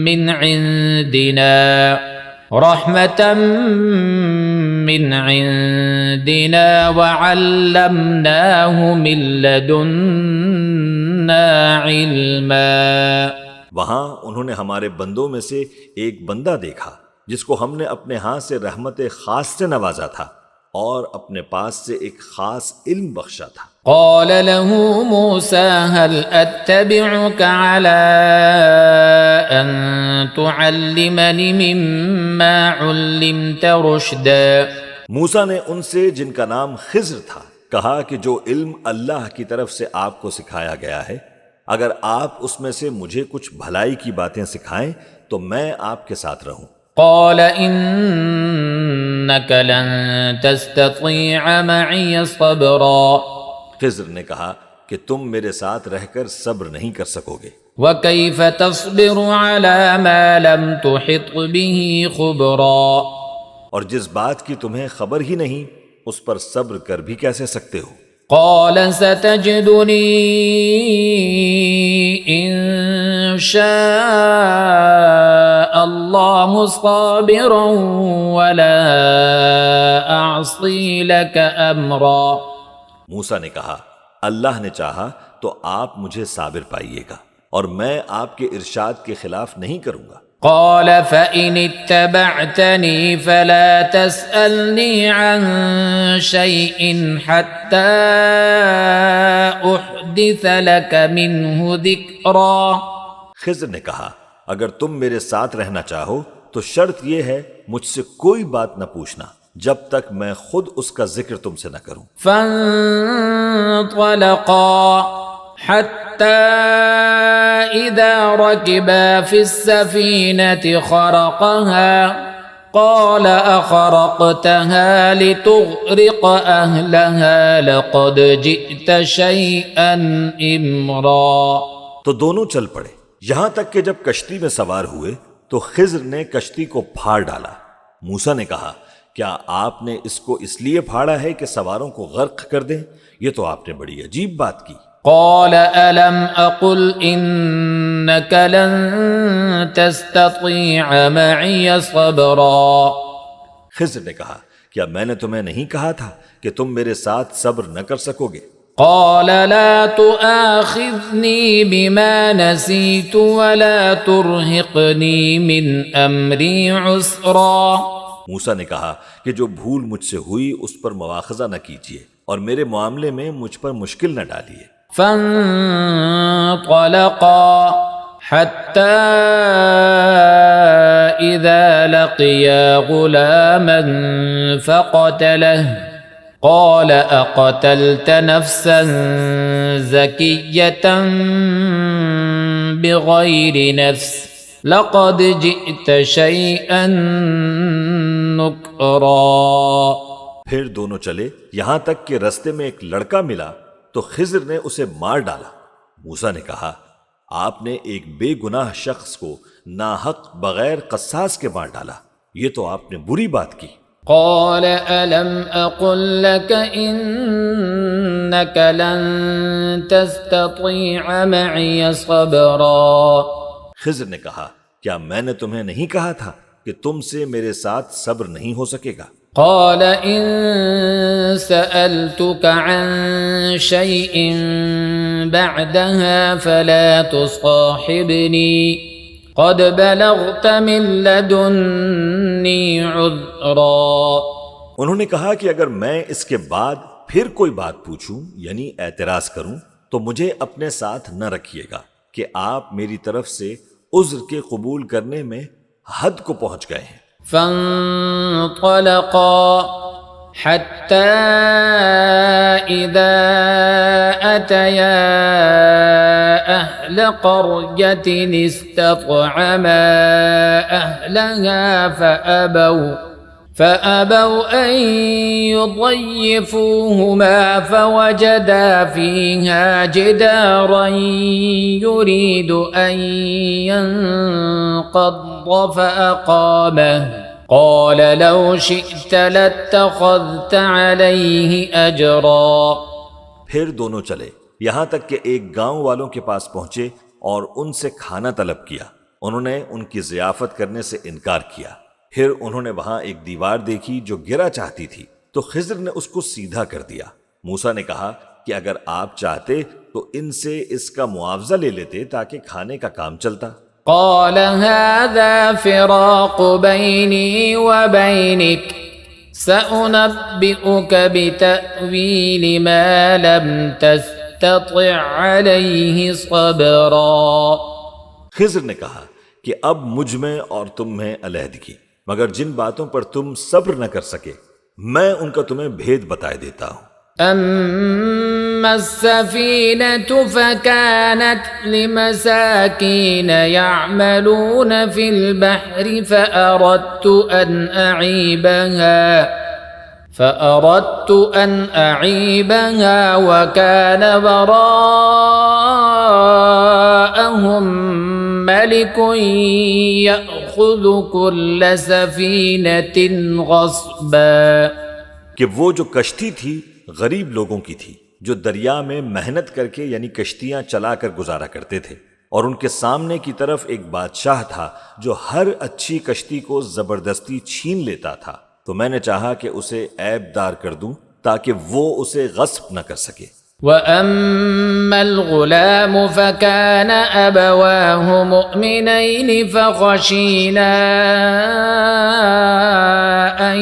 من عندنا وعلمناه من لدنا علما۔ وہاں انہوں نے ہمارے بندوں میں سے ایک بندہ دیکھا جس کو ہم نے اپنے ہاں سے رحمت خاص سے نوازا تھا اور اپنے پاس سے ایک خاص علم بخشا تھا۔ قال له موسى هل أتبعك على أن تعلمني مما علمت رشدا۔ موسیٰ نے ان سے جن کا نام خضر تھا کہا کہ جو علم اللہ کی طرف سے آپ کو سکھایا گیا ہے، اگر آپ اس میں سے مجھے کچھ بھلائی کی باتیں سکھائیں تو میں آپ کے ساتھ رہوں۔ قال إنك لن تستطيع معي صبرا۔ خضر نے کہا کہ تم میرے ساتھ رہ کر صبر نہیں کر سکو گے۔ وكيف تصبر على ما لم تحط به خبرا۔ اور جس بات کی تمہیں خبر ہی نہیں اس پر صبر کر بھی کیسے سکتے ہو؟ قال ستجدني إن شاء الله صابرا ولا أعصي لك أمرا۔ موسیٰ نے کہا اللہ نے چاہا تو آپ مجھے صابر پائیے گا، اور میں آپ کے ارشاد کے خلاف نہیں کروں گا۔ قال فإن اتبعتني فلا تسألني عن شيء حتى أحدث لك منه ذكرا۔ خضر نے کہا اگر تم میرے ساتھ رہنا چاہو تو شرط یہ ہے مجھ سے کوئی بات نہ پوچھنا جب تک میں خود اس کا ذکر تم سے نہ کروں۔ فانطلقا حتى إذا ركبا في السفينة خرقها قال أخرقتها لتغرق أهلها لقد جئت شيئا إمرا۔ تو دونوں چل پڑے یہاں تک کہ جب کشتی میں سوار ہوئے تو خضر نے کشتی کو پھاڑ ڈالا۔ موسیٰ نے کہا کیا آپ نے اس کو اس لیے پھاڑا ہے کہ سواروں کو غرق کر دیں؟ یہ تو آپ نے بڑی عجیب بات کی۔ قال ألم أقل إنك لن تستطيع معي صبرا۔ خضر نے کہا کیا میں نے تمہیں نہیں کہا تھا کہ تم میرے ساتھ صبر نہ کر سکو گے؟ قال لا تؤاخذني بما نسيت ولا ترهقني من أمري عسرا۔ موسیٰ نے کہا کہ جو بھول مجھ سے ہوئی اس پر مواخذہ نہ کیجیے اور میرے معاملے میں مجھ پر مشکل نہ ڈالیے۔ فانطلقا حتى إذا لقيا غلاما فقتله قال أقتلت نفسا زكية بغير نفس لقد جئت شيئا نكرا۔ پھر دونوں چلے یہاں تک کہ رستے میں ایک لڑکا ملا تو خضر نے اسے مار ڈالا۔ موسیٰ نے کہا آپ نے ایک بے گناہ شخص کو ناحق بغیر قصاص کے مار ڈالا، یہ تو آپ نے بری بات کی۔ قال ألم أقل لك إنك لن تستطيع معي صبرا۔ خضر نے کہا کیا میں نے تمہیں نہیں کہا تھا کہ تم سے میرے ساتھ صبر نہیں ہو سکے گا؟ قال إن سألتك عن شيء بعدها فلا تصاحبني قد بلغت من لدني عذرا۔ انہوں نے کہا کہ اگر میں اس کے بعد پھر کوئی بات پوچھوں یعنی اعتراض کروں تو مجھے اپنے ساتھ نہ رکھیے گا کہ آپ میری طرف سے عذر کے قبول کرنے میں حد کو پہنچ گئے ہیں۔ فانطلقا حتى إذا أتيا أهل قرية استطعما أهلها فأبوا أن يضيفوهما فوجدا فيها جدارا يريد أن ينقض فأقامه قال لو شئت لاتخذت عليه أجرا۔ پھر دونوں چلے یہاں تک کہ ایک گاؤں والوں کے پاس پہنچے اور ان سے کھانا طلب کیا۔ انہوں نے ان کی ضیافت کرنے سے انکار کیا۔ پھر انہوں نے وہاں ایک دیوار دیکھی جو گرا چاہتی تھی تو خضر نے اس کو سیدھا کر دیا۔ موسیٰ نے کہا کہ اگر آپ چاہتے تو ان سے اس کا معاوضہ لے لیتے تاکہ کھانے کا کام چلتا۔ قال هذا فراق بيني وبينك سأنبئك بتأويل ما لم تستطع عليه صبرا۔ خضر نے کہا کہ اب مجھ میں اور تم میں علیحدگی، مگر جن باتوں پر تم صبر نہ کر سکے میں ان کا تمہیں بھید بتائے دیتا ہوں۔ أما السفينة فكانت لمساكين يعملون في البحر فأردت أن أعيبها وكان وراءهم ملك يأخذ كل سفينة غصبا۔ کہ وہ جو کشتی تھی غریب لوگوں کی تھی جو دریا میں محنت کر کے یعنی کشتیاں چلا کر گزارا کرتے تھے، اور ان کے سامنے کی طرف ایک بادشاہ تھا جو ہر اچھی کشتی کو زبردستی چھین لیتا تھا، تو میں نے چاہا کہ اسے عیب دار کر دوں تاکہ وہ اسے غصب نہ کر سکے۔ وأما الغلام فكان أبواه مؤمنين فخشينا أن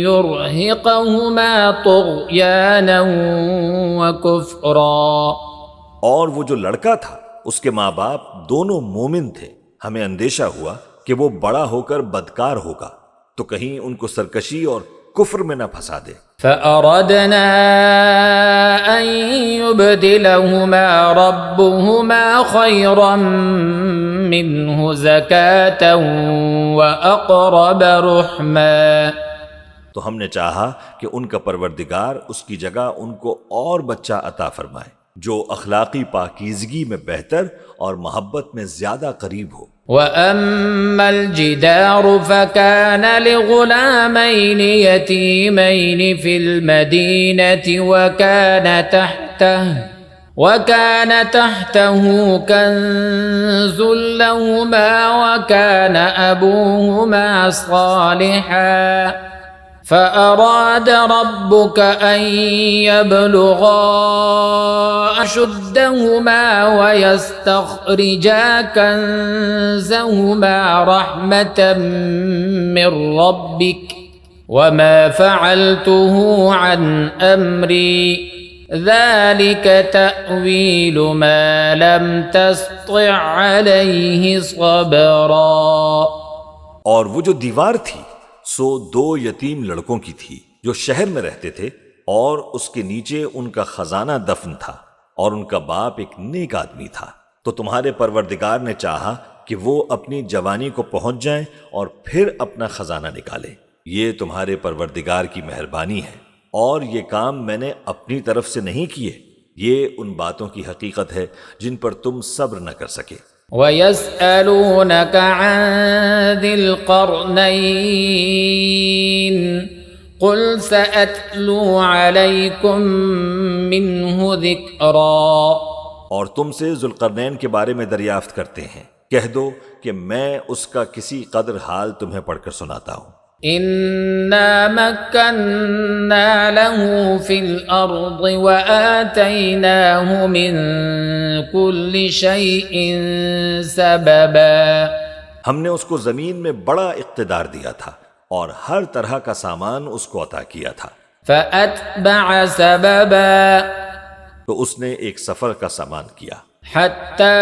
يرهقهما طغيانا وكفرا، اور وہ جو لڑکا تھا اس کے ماں باپ دونوں مومن تھے، ہمیں اندیشہ ہوا کہ وہ بڑا ہو کر بدکار ہوگا تو کہیں ان کو سرکشی اور کفر میں نہ پھنسا دے۔ فأردنا أن يبدلهما ربهما خيرا منه زكاة وأقرب رحما، تو ہم نے چاہا کہ ان کا پروردگار اس کی جگہ ان کو اور بچہ عطا فرمائے جو اخلاقی پاکیزگی میں بہتر اور محبت میں زیادہ قریب ہو۔ وأما الجدار فكان لغلامين يتيمين في المدينة وكان تحته كنز لهما وكان أبوهما صالحا فأراد ربك أن يبلغا أشدهما ويستخرجا كنزهما رحمة من ربك وما فعلته عن أمري ذلك تأويل ما لم تسطع عليه صبرا۔ اور وہ جو دیوار تھی سو دو یتیم لڑکوں کی تھی جو شہر میں رہتے تھے، اور اس کے نیچے ان کا خزانہ دفن تھا، اور ان کا باپ ایک نیک آدمی تھا، تو تمہارے پروردگار نے چاہا کہ وہ اپنی جوانی کو پہنچ جائیں اور پھر اپنا خزانہ نکالیں۔ یہ تمہارے پروردگار کی مہربانی ہے، اور یہ کام میں نے اپنی طرف سے نہیں کیے، یہ ان باتوں کی حقیقت ہے جن پر تم صبر نہ کر سکے۔ وَيَسْأَلُونَكَ عَنْ ذِي الْقَرْنَيْنِ قُلْ سَأَتْلُو عَلَيْكُمْ مِنْهُ ذِكْرًا، اور تم سے ذوالقرنین کے بارے میں دریافت کرتے ہیں، کہہ دو کہ میں اس کا کسی قدر حال تمہیں پڑھ کر سناتا ہوں۔ إِنَّا مَكَّنَّا لَهُ فِي الْأَرْضِ وَآتَيْنَاهُ مِنْ كُلِّ شَيْءٍ سَبَبًا، ہم نے اس کو زمین میں بڑا اقتدار دیا تھا اور ہر طرح کا سامان اس کو عطا کیا تھا۔ فَأَتْبَعَ سَبَبًا، تو اس نے ایک سفر کا سامان کیا، حتى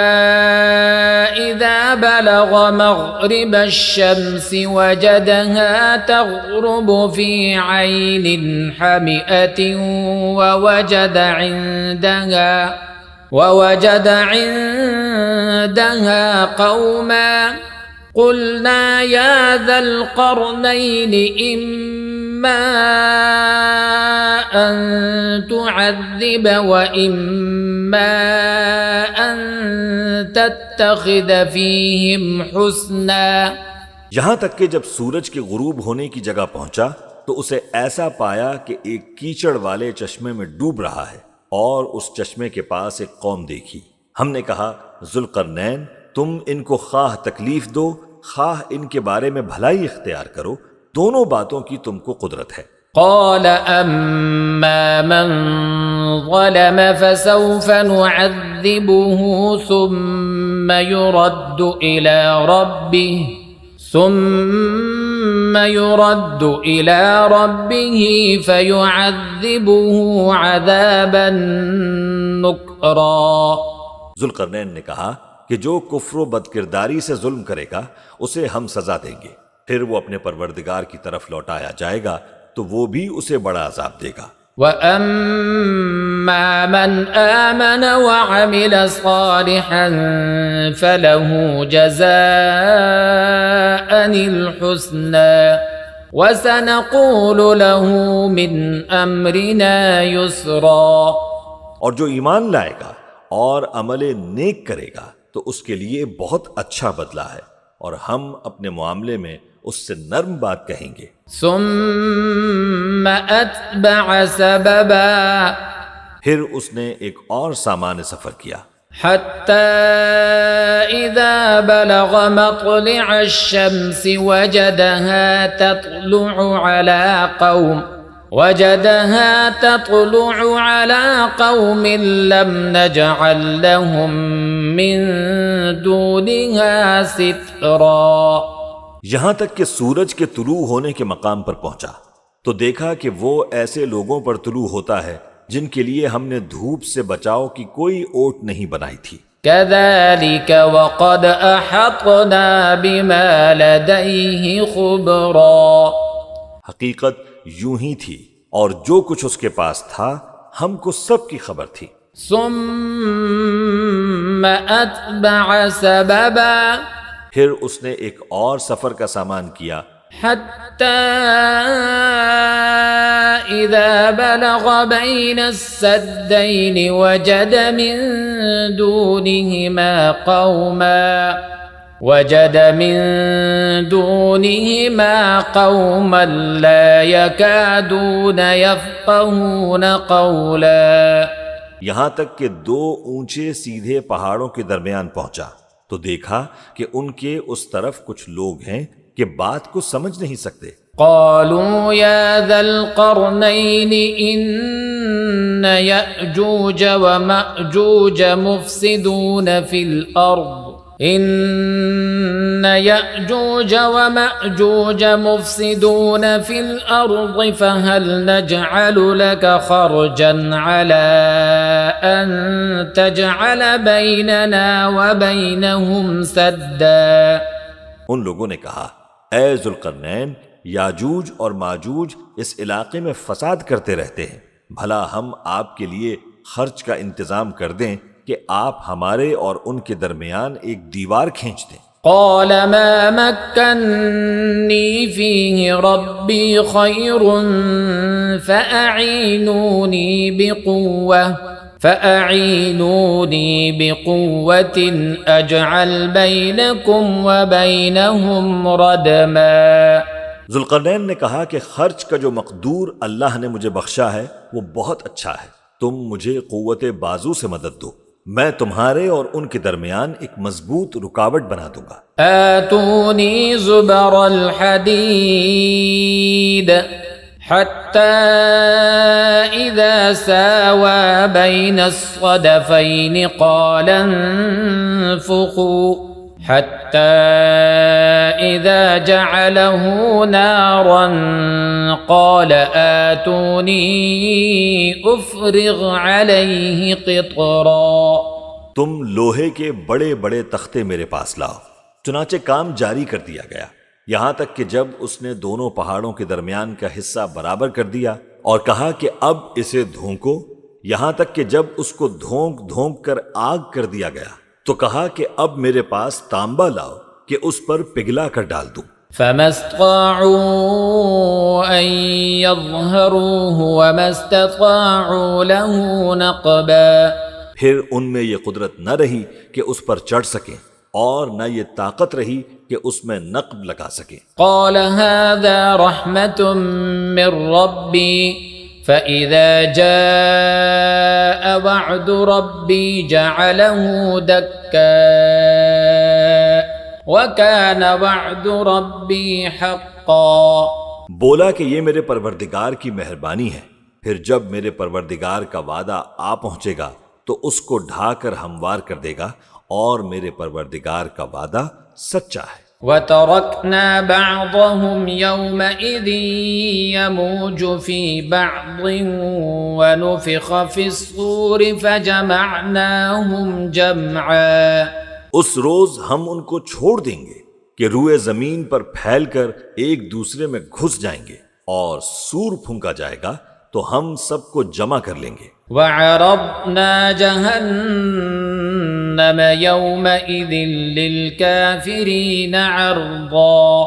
إذا بلغ مغرب الشمس وجدها تغرب في عين حمئة ووجد عندها قوما قلنا يا ذا القرنين إما أن تعذب وإما أن تتخذ فيهم حسنا۔ یہاں تک کہ جب سورج کے غروب ہونے کی جگہ پہنچا تو اسے ایسا پایا کہ ایک کیچڑ والے چشمے میں ڈوب رہا ہے، اور اس چشمے کے پاس ایک قوم دیکھی۔ ہم نے کہا ذوالقرنین، تم ان کو خواہ تکلیف دو خواہ ان کے بارے میں بھلائی اختیار کرو، دونوں باتوں کی تم کو قدرت ہے۔ قال أما من ظلم فسوف نعذبه ثم يرد إلى ربه فيعذبه عذابا نكرا۔ ذوالقرنین نے کہا کہ جو کفر و بدکرداری سے ظلم کرے گا اسے ہم سزا دیں گے، پھر وہ اپنے پروردگار کی طرف لوٹایا جائے گا تو وہ بھی اسے بڑا عذاب دے گا۔ وَأَمَّا مَنْ آمَنَ وَعَمِلَ صَالِحًا فَلَهُ جَزَاءً الْحُسْنَى وَسَنَقُولُ لَهُ مِنْ أَمْرِنَا يُسْرًا۔ اور جو ایمان لائے گا اور عمل نیک کرے گا تو اس کے لیے بہت اچھا بدلہ ہے، اور ہم اپنے معاملے میں اس سے نرم بات کہیں گے۔ ثم أتبع سببا، پھر اس نے ایک اور سامان سفر کیا، حتى إذا بلغ مطلع الشمس وجدها تطلع على قوم وجدها تطلع على قوم لم نجعل لهم من دونها سترا۔ یہاں تک کہ سورج کے طلوع ہونے کے مقام پر پہنچا تو دیکھا کہ وہ ایسے لوگوں پر طلوع ہوتا ہے جن کے لیے ہم نے دھوپ سے بچاؤ کی کوئی اوٹ نہیں بنائی تھی۔ كذلك وقد أحطنا بما لديه خبرا۔ حقیقت یوں ہی تھی اور جو کچھ اس کے پاس تھا ہم کو سب کی خبر تھی۔ ثم أتبع سببا۔ پھر اس نے ایک اور سفر کا سامان کیا، حتى إذا بلغ بين السدين وجد من دونهما قوما لا يكادون يفقهون قولا۔ یہاں تک کہ دو اونچے سیدھے پہاڑوں کے درمیان پہنچا تو دیکھا کہ ان کے اس طرف کچھ لوگ ہیں کہ بات کو سمجھ نہیں سکتے۔ قالوا يا ذا القرنين إن يأجوج ومأجوج مفسدون في الأرض فهل نجعل لك خرجا على أن تجعل بيننا وبينهم سدا۔ ان لوگوں نے کہا، اے ذوالقرنین، یاجوج اور ماجوج اس علاقے میں فساد کرتے رہتے ہیں، بھلا ہم آپ کے لیے خرچ کا انتظام کر دیں کہ آپ ہمارے اور ان کے درمیان ایک دیوار کھینچ دیں۔ قال ما مكنني فيه ربي خير فأعينوني بقوة أجعل بينكم وبينهم ردما۔ ذوالقرنین نے کہا کہ خرچ کا جو مقدور اللہ نے مجھے بخشا ہے وہ بہت اچھا ہے، تم مجھے قوت بازو سے مدد دو، میں تمہارے اور ان کے درمیان ایک مضبوط رکاوٹ بنا دوں گا۔ آتونی زبر الحدید حتى إذا ساوى بين الصدفين قال انفخوا حتى إذا جعله نارا قال آتوني أفرغ عليه قطرا۔ تم لوہے کے بڑے بڑے تختے میرے پاس لاؤ۔ چنانچہ کام جاری کر دیا گیا، یہاں تک کہ جب اس نے دونوں پہاڑوں کے درمیان کا حصہ برابر کر دیا اور کہا کہ اب اسے دھونکو، یہاں تک کہ جب اس کو دھونک دھونک کر آگ کر دیا گیا تو کہا کہ اب میرے پاس تانبا لاؤ کہ اس پر پگھلا کر ڈال دوں۔ فما استطاعوا أن يظهروه وما استطاعوا له نقبا۔ پھر ان میں یہ قدرت نہ رہی کہ اس پر چڑھ سکیں اور نہ یہ طاقت رہی کہ اس میں نقب لگا سکیں۔ قال هذا رحمة من ربي فإذا جاء وعد ربي جعله دكا وكان وعد ربي حقا۔ بولا کہ یہ میرے پروردگار کی مہربانی ہے، پھر جب میرے پروردگار کا وعدہ آ پہنچے گا تو اس کو ڈھا کر ہموار کر دے گا، اور میرے پروردگار کا وعدہ سچا ہے۔ وَتَرَكْنَا بَعْضَهُمْ يَوْمَئِذٍ يَمُوجُ فِي بَعْضٍ وَنُفِخَ فِي الصُّورِ فَجَمَعْنَاهُمْ جَمْعًا۔ اس روز ہم ان کو چھوڑ دیں گے کہ روئے زمین پر پھیل کر ایک دوسرے میں گھس جائیں گے، اور سور پھونکا جائے گا تو ہم سب کو جمع کر لیں گے۔ وَعَرَضْنَا جَهَنَّمَ يَوْمَئِذٍ لِلْكَافِرِينَ عَرْضًا۔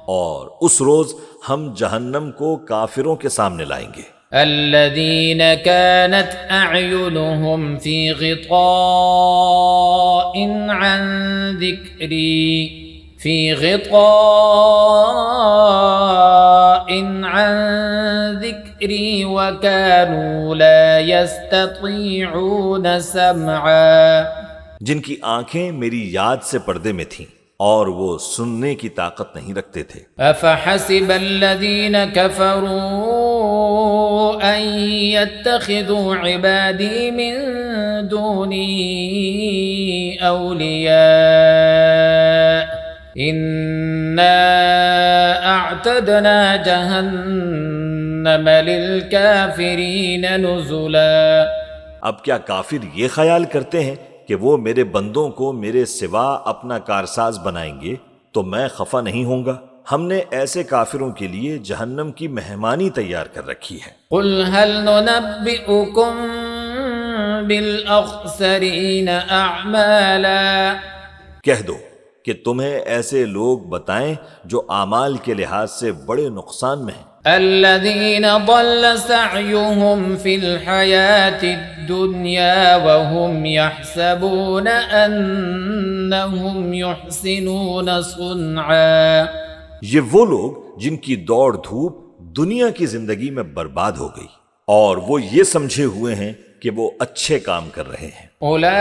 اور اس روز ہم جہنم کو کافروں کے سامنے لائیں گے۔ الَّذِينَ كَانَتْ أَعْيُنُهُمْ فِي غِطَاءٍ عَنْ ذِكْرِي وَكَانُوا لَا يَسْتَطِيعُونَ سَمْعًا۔ جن کی آنکھیں میری یاد سے پردے میں تھیں اور وہ سننے کی طاقت نہیں رکھتے تھے۔ أَفَحَسِبَ الَّذِينَ كَفَرُوا أن يتخذوا عبادي من دوني أولياء إنا أعتدنا جهنم للكافرين نزلا۔ اب کیا کافر یہ خیال کرتے ہیں کہ وہ میرے بندوں کو میرے سوا اپنا کارساز بنائیں گے تو میں خفا نہیں ہوں گا؟ ہم نے ایسے کافروں کے لیے جہنم کی مہمانی تیار کر رکھی ہے۔ قل هل ننبئكم بالأخسرين أعمالا، کہہ دو کہ تمہیں ایسے لوگ بتائیں جو اعمال کے لحاظ سے بڑے نقصان میں ہیں۔ الذين ضل سعيهم في الحياة الدنيا وهم يحسبون أنهم يحسنون صنعا، یہ وہ لوگ جن کی دوڑ دھوپ دنیا کی زندگی میں برباد ہو گئی اور وہ یہ سمجھے ہوئے ہیں کہ وہ اچھے کام کر رہے ہیں۔ أولئك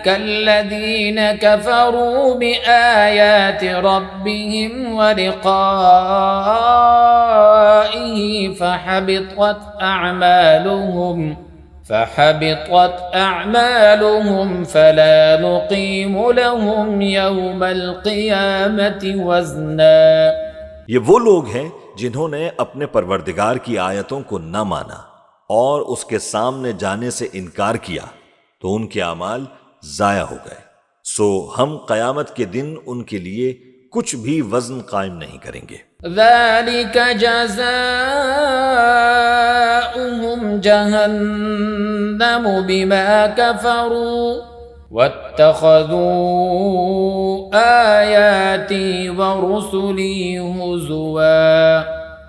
الذين كفروا بآيات ربهم ولقائه فحبطت أعمالهم فلا نقيم لهم يوم القيامة وزنا۔ یہ وہ لوگ ہیں جنہوں نے اپنے پروردگار کی آیتوں کو نہ مانا اور اس کے سامنے جانے سے انکار کیا تو ان کے اعمال ضائع ہو گئے، سو ہم قیامت کے دن ان کے لیے کچھ بھی وزن قائم نہیں کریں گے۔ ذلك جزاؤهم جهنم بما كفروا واتخذوا آياتي ورسلي هزوا۔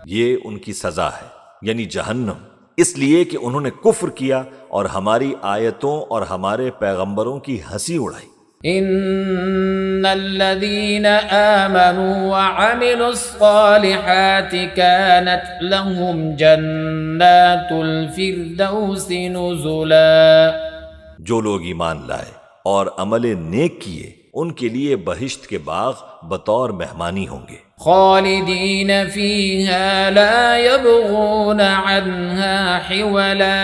یہ ان کی سزا ہے، یعنی جہنم، اس لیے کہ انہوں نے کفر کیا اور ہماری آیتوں اور ہمارے پیغمبروں کی ہنسی اڑائی۔ ان الذين آمنوا وعملوا الصالحات كانت لهم جنات الفردوس نزلا۔ جو لوگ ایمان لائے اور عمل نیک کیے ان کے لیے بہشت کے باغ بطور مہمانی ہوں گے، خالدین فیہا لا یبغون عنہا حولا،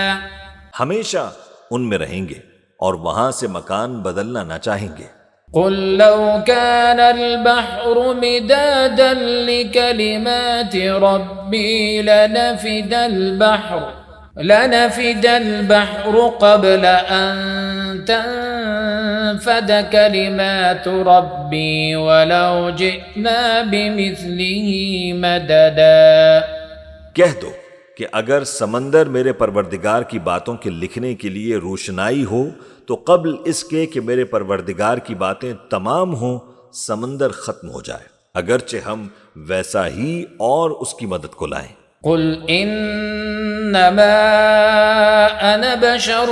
ہمیشہ ان میں رہیں گے اور وہاں سے مکان بدلنا نہ چاہیں گے۔ قل لو كان البحر مدادا لكلمات ربي لنفد البحر قبل أن تنفد كلمات ربي ولو جئنا بمثله مددا۔ کہہ دو کہ اگر سمندر میرے پروردگار کی باتوں کے لکھنے کے لیے روشنائی ہو تو قبل اس کے کہ میرے پروردگار کی باتیں تمام ہوں سمندر ختم ہو جائے، اگرچہ ہم ویسا ہی اور اس کی مدد کو لائیں۔ قل انما انا بشر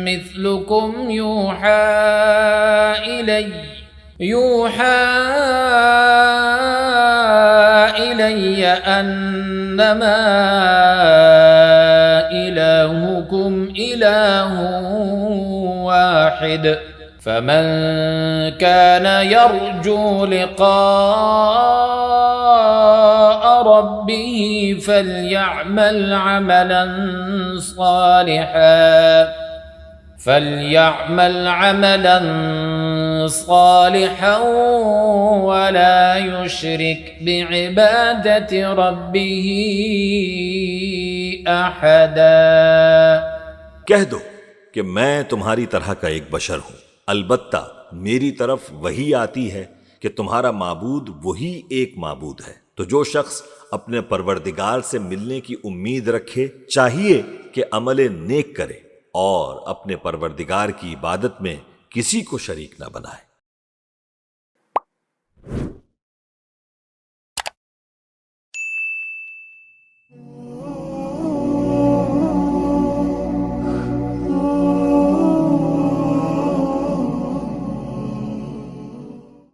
مثلكم يوحى الي انما الهكم اله واحد فمن كان يرجو لقاء ربه فليعمل عملا صالحا ولا يشرك بعبادة ربه أحدا۔ کہہ دو کہ میں تمہاری طرح کا ایک بشر ہوں، البتہ میری طرف وہی آتی ہے کہ تمہارا معبود وہی ایک معبود ہے، تو جو شخص اپنے پروردگار سے ملنے کی امید رکھے چاہیے کہ عمل نیک کرے اور اپنے پروردگار کی عبادت میں کسی کو شریک نہ بنائے۔